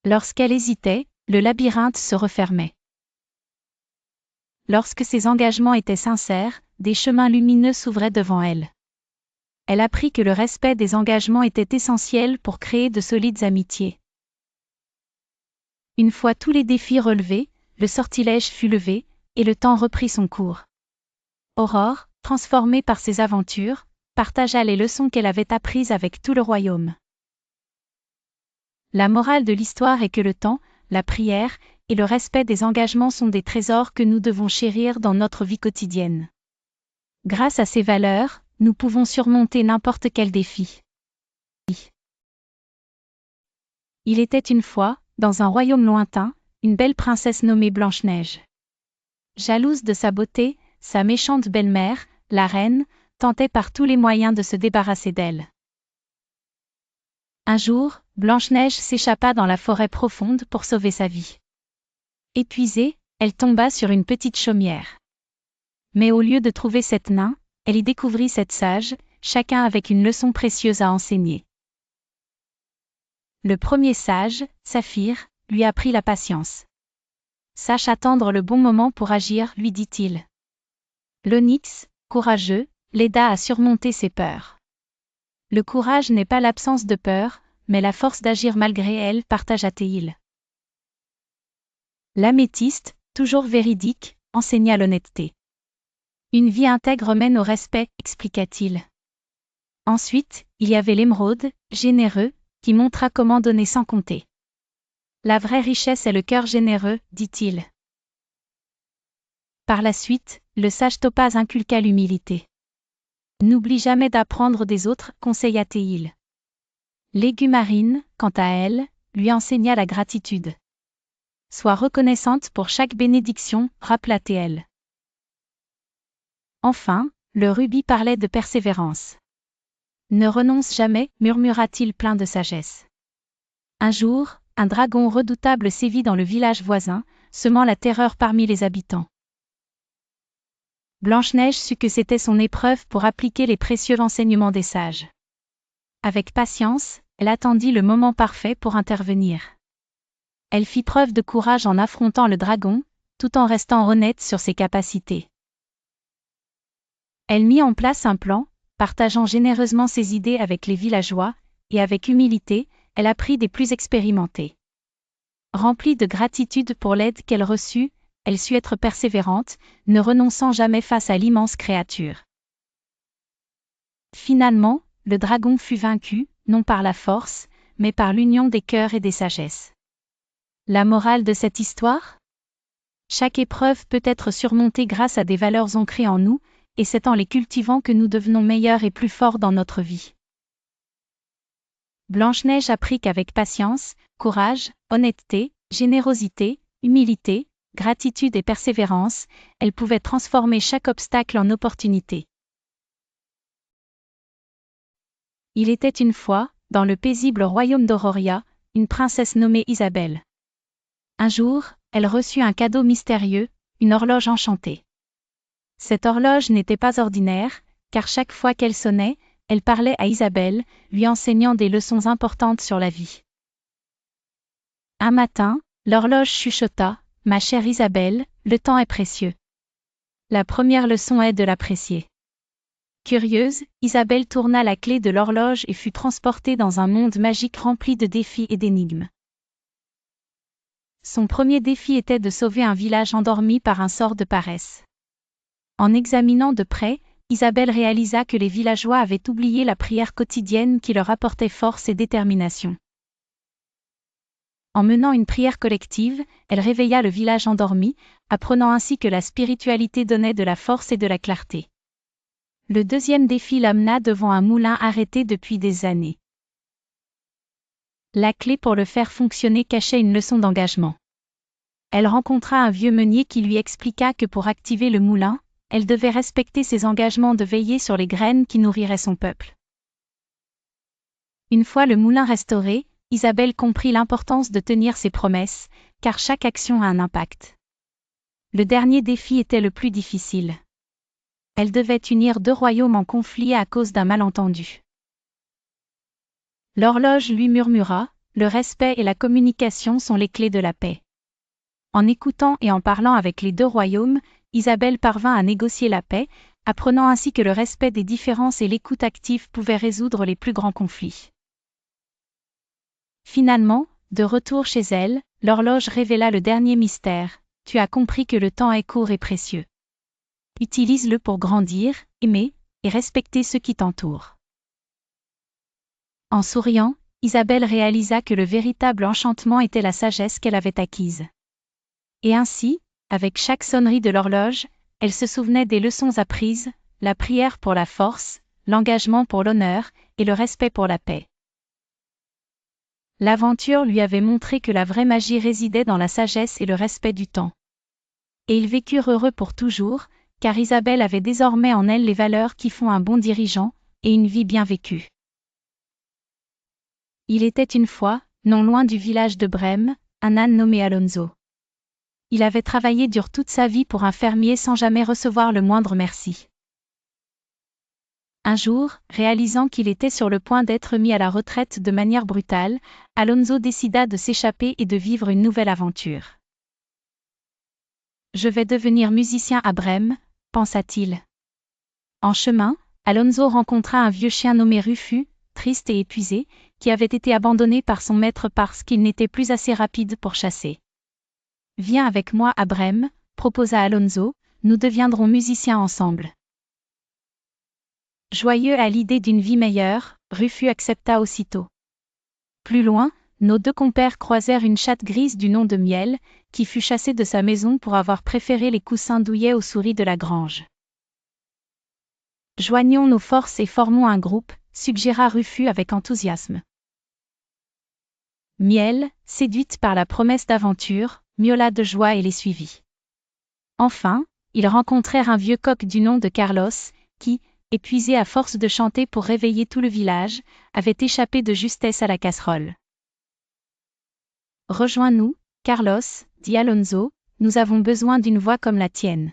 Lorsqu'elle hésitait, le labyrinthe se refermait. Lorsque ses engagements étaient sincères, des chemins lumineux s'ouvraient devant elle. Elle apprit que le respect des engagements était essentiel pour créer de solides amitiés. Une fois tous les défis relevés, le sortilège fut levé, et le temps reprit son cours. Aurore, transformée par ses aventures, partagea les leçons qu'elle avait apprises avec tout le royaume. La morale de l'histoire est que le temps, la prière, et le respect des engagements sont des trésors que nous devons chérir dans notre vie quotidienne. Grâce à ces valeurs, nous pouvons surmonter n'importe quel défi. Il était une fois, dans un royaume lointain, une belle princesse nommée Blanche-Neige. Jalouse de sa beauté, sa méchante belle-mère, la reine, tentait par tous les moyens de se débarrasser d'elle. Un jour, Blanche-Neige s'échappa dans la forêt profonde pour sauver sa vie. Épuisée, elle tomba sur une petite chaumière. Mais au lieu de trouver sept nains, elle y découvrit sept sages, chacun avec une leçon précieuse à enseigner. Le premier sage, Saphir, lui apprit la patience. Sache attendre le bon moment pour agir, lui dit-il. L'onyx, courageux, l'aida à surmonter ses peurs. Le courage n'est pas l'absence de peur, mais la force d'agir malgré elle, partagea-t-il. L'améthyste, toujours véridique, enseigna l'honnêteté. Une vie intègre mène au respect, expliqua-t-il. Ensuite, il y avait l'émeraude, généreux, qui montra comment donner sans compter. La vraie richesse est le cœur généreux, dit-il. Par la suite, le sage Topaze inculqua l'humilité. N'oublie jamais d'apprendre des autres, conseilla-t-il. L'égumarine, quant à elle, lui enseigna la gratitude. Sois reconnaissante pour chaque bénédiction, rappela-t-elle. Enfin, le rubis parlait de persévérance. Ne renonce jamais, murmura-t-il plein de sagesse. Un jour, un dragon redoutable sévit dans le village voisin, semant la terreur parmi les habitants. Blanche-Neige sut que c'était son épreuve pour appliquer les précieux enseignements des sages. Avec patience, elle attendit le moment parfait pour intervenir. Elle fit preuve de courage en affrontant le dragon, tout en restant honnête sur ses capacités. Elle mit en place un plan, partageant généreusement ses idées avec les villageois, et avec humilité, elle apprit des plus expérimentés. Remplie de gratitude pour l'aide qu'elle reçut, elle sut être persévérante, ne renonçant jamais face à l'immense créature. Finalement, le dragon fut vaincu, non par la force, mais par l'union des cœurs et des sagesses. La morale de cette histoire ? Chaque épreuve peut être surmontée grâce à des valeurs ancrées en nous, et c'est en les cultivant que nous devenons meilleurs et plus forts dans notre vie. Blanche-Neige apprit qu'avec patience, courage, honnêteté, générosité, humilité, gratitude et persévérance, elle pouvait transformer chaque obstacle en opportunité. Il était une fois, dans le paisible royaume d'Auroria, une princesse nommée Isabelle. Un jour, elle reçut un cadeau mystérieux, une horloge enchantée. Cette horloge n'était pas ordinaire, car chaque fois qu'elle sonnait, elle parlait à Isabelle, lui enseignant des leçons importantes sur la vie. Un matin, l'horloge chuchota, « Ma chère Isabelle, le temps est précieux. La première leçon est de l'apprécier. » Curieuse, Isabelle tourna la clé de l'horloge et fut transportée dans un monde magique rempli de défis et d'énigmes. Son premier défi était de sauver un village endormi par un sort de paresse. En examinant de près, Isabelle réalisa que les villageois avaient oublié la prière quotidienne qui leur apportait force et détermination. En menant une prière collective, elle réveilla le village endormi, apprenant ainsi que la spiritualité donnait de la force et de la clarté. Le deuxième défi l'amena devant un moulin arrêté depuis des années. La clé pour le faire fonctionner cachait une leçon d'engagement. Elle rencontra un vieux meunier qui lui expliqua que pour activer le moulin, elle devait respecter ses engagements de veiller sur les graines qui nourriraient son peuple. Une fois le moulin restauré, Isabelle comprit l'importance de tenir ses promesses, car chaque action a un impact. Le dernier défi était le plus difficile. Elle devait unir deux royaumes en conflit à cause d'un malentendu. L'horloge lui murmura, le respect et la communication sont les clés de la paix. En écoutant et en parlant avec les deux royaumes, Isabelle parvint à négocier la paix, apprenant ainsi que le respect des différences et l'écoute active pouvaient résoudre les plus grands conflits. Finalement, de retour chez elle, l'horloge révéla le dernier mystère. Tu as compris que le temps est court et précieux. Utilise-le pour grandir, aimer et respecter ceux qui t'entourent. En souriant, Isabelle réalisa que le véritable enchantement était la sagesse qu'elle avait acquise. Et ainsi, avec chaque sonnerie de l'horloge, elle se souvenait des leçons apprises, la prière pour la force, l'engagement pour l'honneur et le respect pour la paix. L'aventure lui avait montré que la vraie magie résidait dans la sagesse et le respect du temps. Et ils vécurent heureux pour toujours, car Isabelle avait désormais en elle les valeurs qui font un bon dirigeant, et une vie bien vécue. Il était une fois, non loin du village de Brême, un âne nommé Alonso. Il avait travaillé dur toute sa vie pour un fermier sans jamais recevoir le moindre merci. Un jour, réalisant qu'il était sur le point d'être mis à la retraite de manière brutale, Alonso décida de s'échapper et de vivre une nouvelle aventure. Je vais devenir musicien à Brême, pensa-t-il. En chemin, Alonso rencontra un vieux chien nommé Rufus, triste et épuisé, qui avait été abandonné par son maître parce qu'il n'était plus assez rapide pour chasser. « Viens avec moi à Brême », proposa Alonso, « nous deviendrons musiciens ensemble. » Joyeux à l'idée d'une vie meilleure, Rufus accepta aussitôt. Plus loin, nos deux compères croisèrent une chatte grise du nom de Miel, qui fut chassée de sa maison pour avoir préféré les coussins douillets aux souris de la grange. « Joignons nos forces et formons un groupe », suggéra Rufus avec enthousiasme. Miel, séduite par la promesse d'aventure, miaula de joie et les suivit. Enfin, ils rencontrèrent un vieux coq du nom de Carlos, qui, épuisé à force de chanter pour réveiller tout le village, avait échappé de justesse à la casserole. « Rejoins-nous, Carlos, dit Alonso, nous avons besoin d'une voix comme la tienne. »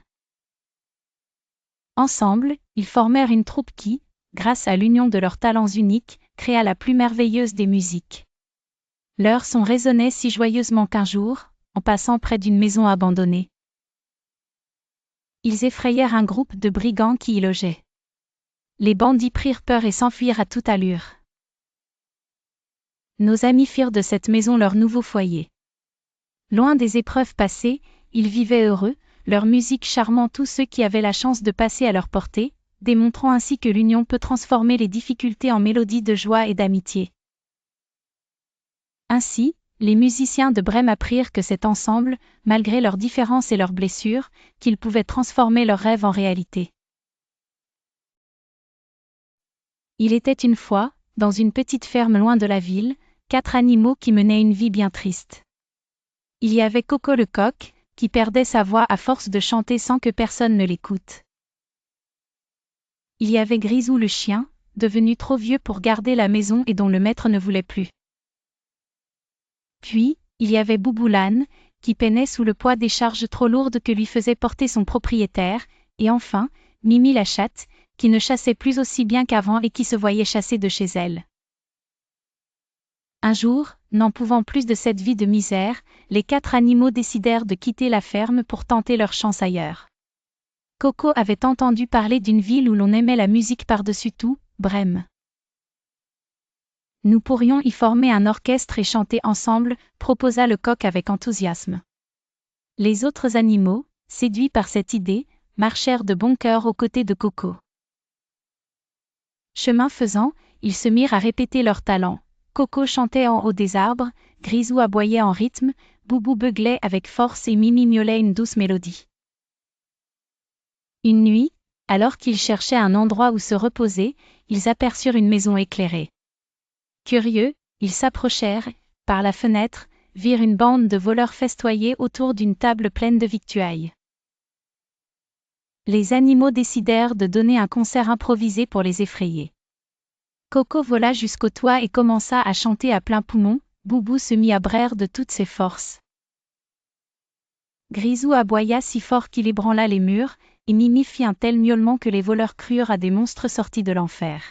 Ensemble, ils formèrent une troupe qui, grâce à l'union de leurs talents uniques, créa la plus merveilleuse des musiques. Leur son résonnait si joyeusement qu'un jour, en passant près d'une maison abandonnée, ils effrayèrent un groupe de brigands qui y logeaient. Les bandits prirent peur et s'enfuirent à toute allure. Nos amis firent de cette maison leur nouveau foyer. Loin des épreuves passées, ils vivaient heureux, leur musique charmant tous ceux qui avaient la chance de passer à leur portée, démontrant ainsi que l'union peut transformer les difficultés en mélodies de joie et d'amitié. Ainsi, les musiciens de Brême apprirent que c'est ensemble, malgré leurs différences et leurs blessures, qu'ils pouvaient transformer leurs rêves en réalité. Il était une fois, dans une petite ferme loin de la ville, 4 animaux qui menaient une vie bien triste. Il y avait Coco le coq, qui perdait sa voix à force de chanter sans que personne ne l'écoute. Il y avait Grisou le chien, devenu trop vieux pour garder la maison et dont le maître ne voulait plus. Puis, il y avait Boubou l'âne, qui peinait sous le poids des charges trop lourdes que lui faisait porter son propriétaire, et enfin, Mimi la chatte, qui ne chassait plus aussi bien qu'avant et qui se voyait chasser de chez elle. Un jour, n'en pouvant plus de cette vie de misère, les 4 animaux décidèrent de quitter la ferme pour tenter leur chance ailleurs. Coco avait entendu parler d'une ville où l'on aimait la musique par-dessus tout, Brême. Nous pourrions y former un orchestre et chanter ensemble, proposa le coq avec enthousiasme. Les autres animaux, séduits par cette idée, marchèrent de bon cœur aux côtés de Coco. Chemin faisant, ils se mirent à répéter leurs talents. Coco chantait en haut des arbres, Grisou aboyait en rythme, Boubou beuglait avec force et Mimi miaulait une douce mélodie. Une nuit, alors qu'ils cherchaient un endroit où se reposer, ils aperçurent une maison éclairée. Curieux, ils s'approchèrent, par la fenêtre, virent une bande de voleurs festoyer autour d'une table pleine de victuailles. Les animaux décidèrent de donner un concert improvisé pour les effrayer. Coco vola jusqu'au toit et commença à chanter à plein poumon, Boubou se mit à braire de toutes ses forces. Grisou aboya si fort qu'il ébranla les murs, et Mimi fit un tel miaulement que les voleurs crurent à des monstres sortis de l'enfer.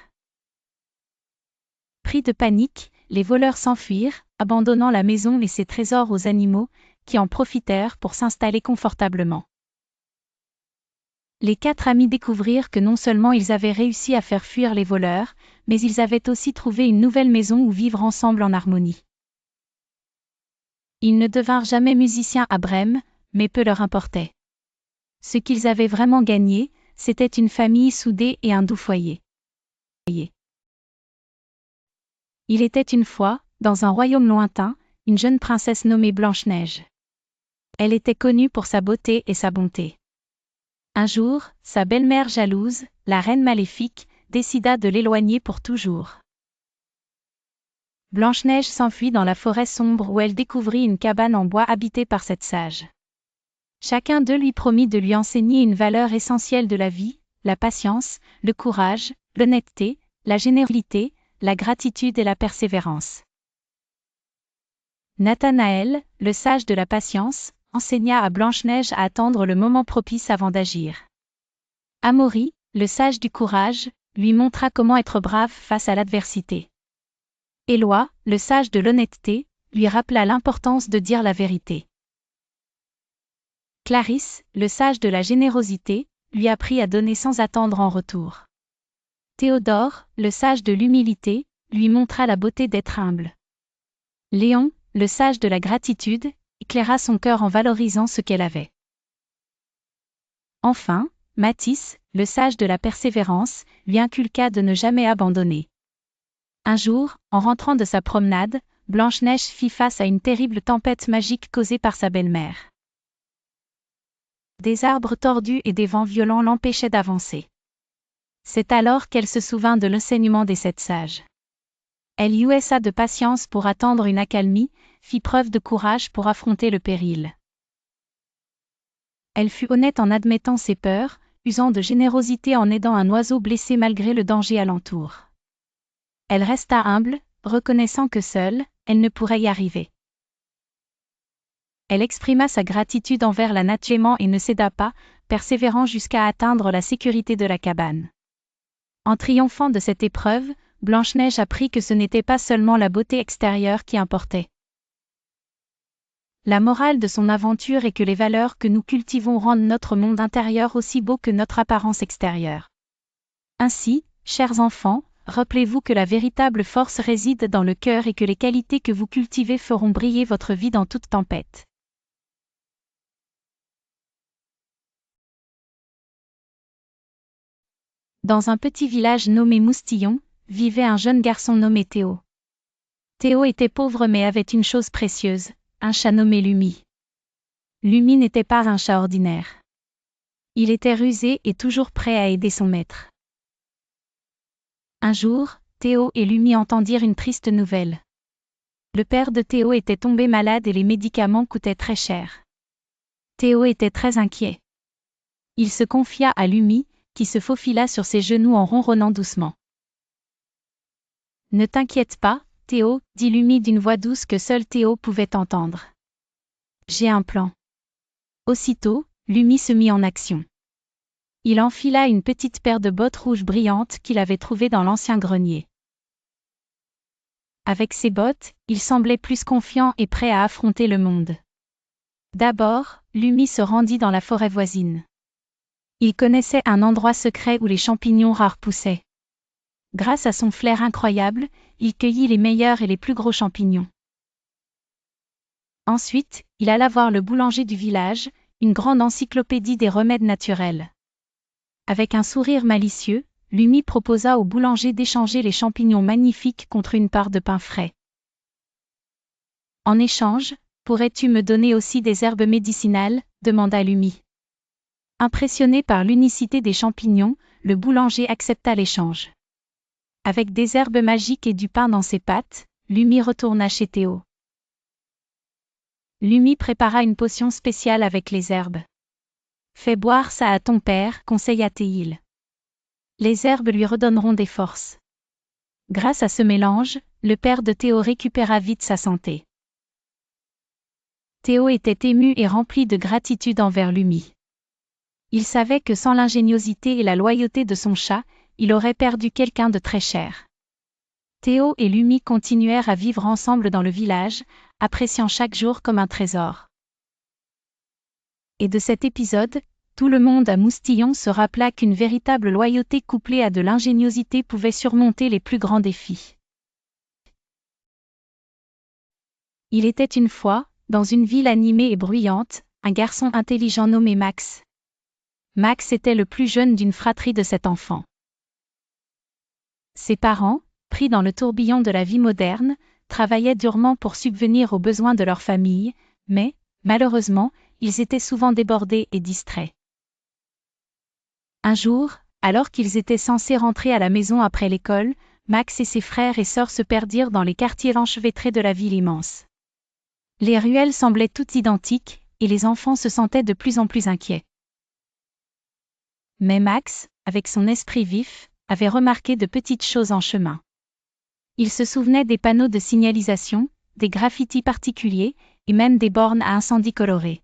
Pris de panique, les voleurs s'enfuirent, abandonnant la maison et ses trésors aux animaux, qui en profitèrent pour s'installer confortablement. Les 4 amis découvrirent que non seulement ils avaient réussi à faire fuir les voleurs, mais ils avaient aussi trouvé une nouvelle maison où vivre ensemble en harmonie. Ils ne devinrent jamais musiciens à Brême, mais peu leur importait. Ce qu'ils avaient vraiment gagné, c'était une famille soudée et un doux foyer. Il était une fois, dans un royaume lointain, une jeune princesse nommée Blanche-Neige. Elle était connue pour sa beauté et sa bonté. Un jour, sa belle-mère jalouse, la reine maléfique, décida de l'éloigner pour toujours. Blanche-Neige s'enfuit dans la forêt sombre où elle découvrit une cabane en bois habitée par cette sage. Chacun d'eux lui promit de lui enseigner une valeur essentielle de la vie, la patience, le courage, l'honnêteté, la générosité, la gratitude et la persévérance. Nathanaël, le sage de la patience, enseigna à Blanche-Neige à attendre le moment propice avant d'agir. Amaury, le sage du courage, lui montra comment être brave face à l'adversité. Éloi, le sage de l'honnêteté, lui rappela l'importance de dire la vérité. Clarisse, le sage de la générosité, lui apprit à donner sans attendre en retour. Théodore, le sage de l'humilité, lui montra la beauté d'être humble. Léon, le sage de la gratitude, éclaira son cœur en valorisant ce qu'elle avait. Enfin, Mathis, le sage de la persévérance, lui inculqua de ne jamais abandonner. Un jour, en rentrant de sa promenade, Blanche-Neige fit face à une terrible tempête magique causée par sa belle-mère. Des arbres tordus et des vents violents l'empêchaient d'avancer. C'est alors qu'elle se souvint de l'enseignement des 7 sages. Elle y usa de patience pour attendre une accalmie, fit preuve de courage pour affronter le péril. Elle fut honnête en admettant ses peurs, usant de générosité en aidant un oiseau blessé malgré le danger alentour. Elle resta humble, reconnaissant que seule, elle ne pourrait y arriver. Elle exprima sa gratitude envers la nature et ne céda pas, persévérant jusqu'à atteindre la sécurité de la cabane. En triomphant de cette épreuve, Blanche-Neige apprit que ce n'était pas seulement la beauté extérieure qui importait. La morale de son aventure est que les valeurs que nous cultivons rendent notre monde intérieur aussi beau que notre apparence extérieure. Ainsi, chers enfants, rappelez-vous que la véritable force réside dans le cœur et que les qualités que vous cultivez feront briller votre vie dans toute tempête. Dans un petit village nommé Moustillon, vivait un jeune garçon nommé Théo. Théo était pauvre mais avait une chose précieuse, un chat nommé Lumi. Lumi n'était pas un chat ordinaire. Il était rusé et toujours prêt à aider son maître. Un jour, Théo et Lumi entendirent une triste nouvelle. Le père de Théo était tombé malade et les médicaments coûtaient très cher. Théo était très inquiet. Il se confia à Lumi, qui se faufila sur ses genoux en ronronnant doucement. « Ne t'inquiète pas, Théo, dit Lumi d'une voix douce que seul Théo pouvait entendre. J'ai un plan. » Aussitôt, Lumi se mit en action. Il enfila une petite paire de bottes rouges brillantes qu'il avait trouvées dans l'ancien grenier. Avec ses bottes, il semblait plus confiant et prêt à affronter le monde. D'abord, Lumi se rendit dans la forêt voisine. Il connaissait un endroit secret où les champignons rares poussaient. Grâce à son flair incroyable, il cueillit les meilleurs et les plus gros champignons. Ensuite, il alla voir le boulanger du village, une grande encyclopédie des remèdes naturels. Avec un sourire malicieux, Lumi proposa au boulanger d'échanger les champignons magnifiques contre une part de pain frais. En échange, pourrais-tu me donner aussi des herbes médicinales ? Demanda Lumi. Impressionné par l'unicité des champignons, le boulanger accepta l'échange. Avec des herbes magiques et du pain dans ses pattes, Lumi retourna chez Théo. Lumi prépara une potion spéciale avec les herbes. « Fais boire ça à ton père, conseilla Théil. Les herbes lui redonneront des forces. » Grâce à ce mélange, le père de Théo récupéra vite sa santé. Théo était ému et rempli de gratitude envers Lumi. Il savait que sans l'ingéniosité et la loyauté de son chat, il aurait perdu quelqu'un de très cher. Théo et Lumi continuèrent à vivre ensemble dans le village, appréciant chaque jour comme un trésor. Et de cet épisode, tout le monde à Moustillon se rappela qu'une véritable loyauté couplée à de l'ingéniosité pouvait surmonter les plus grands défis. Il était une fois, dans une ville animée et bruyante, un garçon intelligent nommé Max. Max était le plus jeune d'une fratrie de 7 enfants. Ses parents, pris dans le tourbillon de la vie moderne, travaillaient durement pour subvenir aux besoins de leur famille, mais, malheureusement, ils étaient souvent débordés et distraits. Un jour, alors qu'ils étaient censés rentrer à la maison après l'école, Max et ses frères et sœurs se perdirent dans les quartiers enchevêtrés de la ville immense. Les ruelles semblaient toutes identiques, et les enfants se sentaient de plus en plus inquiets. Mais Max, avec son esprit vif, avait remarqué de petites choses en chemin. Il se souvenait des panneaux de signalisation, des graffitis particuliers, et même des bornes à incendie colorées.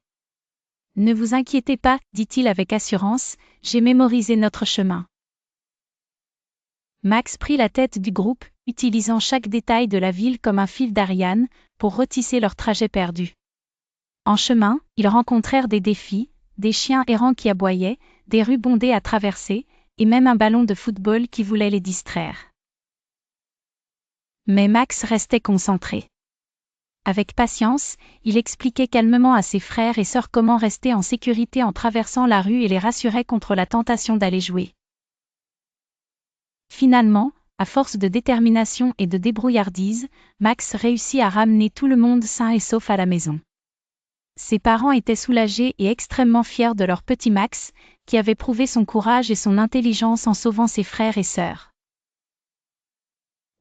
« Ne vous inquiétez pas, dit-il avec assurance, j'ai mémorisé notre chemin. » Max prit la tête du groupe, utilisant chaque détail de la ville comme un fil d'Ariane, pour retisser leur trajet perdu. En chemin, ils rencontrèrent des défis, des chiens errants qui aboyaient, des rues bondées à traverser, et même un ballon de football qui voulait les distraire. Mais Max restait concentré. Avec patience, il expliquait calmement à ses frères et sœurs comment rester en sécurité en traversant la rue et les rassurait contre la tentation d'aller jouer. Finalement, à force de détermination et de débrouillardise, Max réussit à ramener tout le monde sain et sauf à la maison. Ses parents étaient soulagés et extrêmement fiers de leur petit Max, qui avait prouvé son courage et son intelligence en sauvant ses frères et sœurs.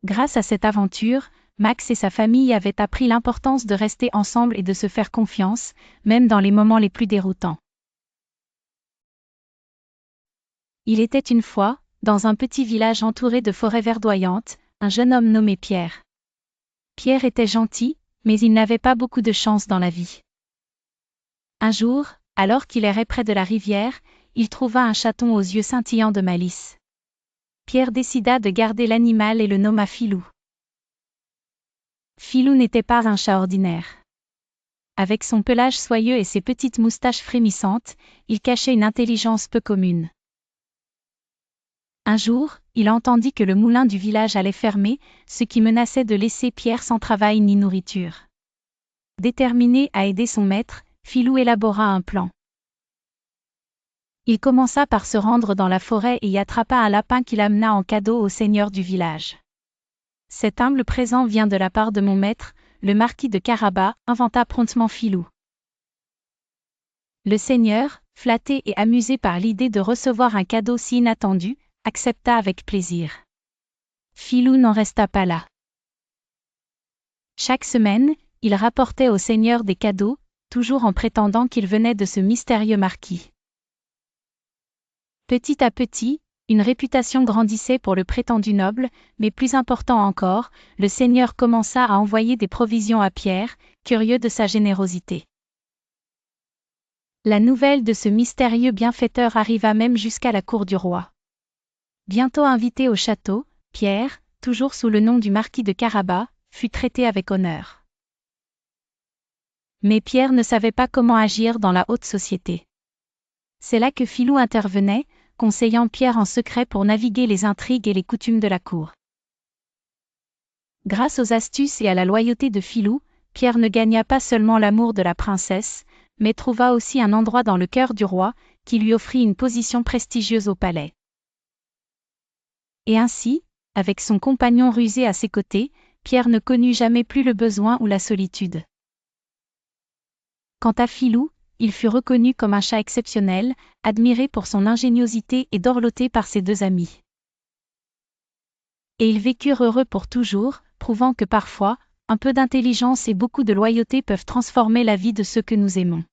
Grâce à cette aventure, Max et sa famille avaient appris l'importance de rester ensemble et de se faire confiance, même dans les moments les plus déroutants. Il était une fois, dans un petit village entouré de forêts verdoyantes, un jeune homme nommé Pierre. Pierre était gentil, mais il n'avait pas beaucoup de chance dans la vie. Un jour, alors qu'il errait près de la rivière, il trouva un chaton aux yeux scintillants de malice. Pierre décida de garder l'animal et le nomma Filou. Filou n'était pas un chat ordinaire. Avec son pelage soyeux et ses petites moustaches frémissantes, il cachait une intelligence peu commune. Un jour, il entendit que le moulin du village allait fermer, ce qui menaçait de laisser Pierre sans travail ni nourriture. Déterminé à aider son maître, Filou élabora un plan. Il commença par se rendre dans la forêt et y attrapa un lapin qu'il amena en cadeau au seigneur du village. Cet humble présent vient de la part de mon maître, le marquis de Carabas, inventa promptement Filou. Le seigneur, flatté et amusé par l'idée de recevoir un cadeau si inattendu, accepta avec plaisir. Filou n'en resta pas là. Chaque semaine, il rapportait au seigneur des cadeaux, toujours en prétendant qu'il venait de ce mystérieux marquis. Petit à petit, une réputation grandissait pour le prétendu noble, mais plus important encore, le seigneur commença à envoyer des provisions à Pierre, curieux de sa générosité. La nouvelle de ce mystérieux bienfaiteur arriva même jusqu'à la cour du roi. Bientôt invité au château, Pierre, toujours sous le nom du marquis de Carabas, fut traité avec honneur. Mais Pierre ne savait pas comment agir dans la haute société. C'est là que Filou intervenait, conseillant Pierre en secret pour naviguer les intrigues et les coutumes de la cour. Grâce aux astuces et à la loyauté de Filou, Pierre ne gagna pas seulement l'amour de la princesse, mais trouva aussi un endroit dans le cœur du roi, qui lui offrit une position prestigieuse au palais. Et ainsi, avec son compagnon rusé à ses côtés, Pierre ne connut jamais plus le besoin ou la solitude. Quant à Filou, il fut reconnu comme un chat exceptionnel, admiré pour son ingéniosité et dorloté par ses 2 amis. Et ils vécurent heureux pour toujours, prouvant que parfois, un peu d'intelligence et beaucoup de loyauté peuvent transformer la vie de ceux que nous aimons.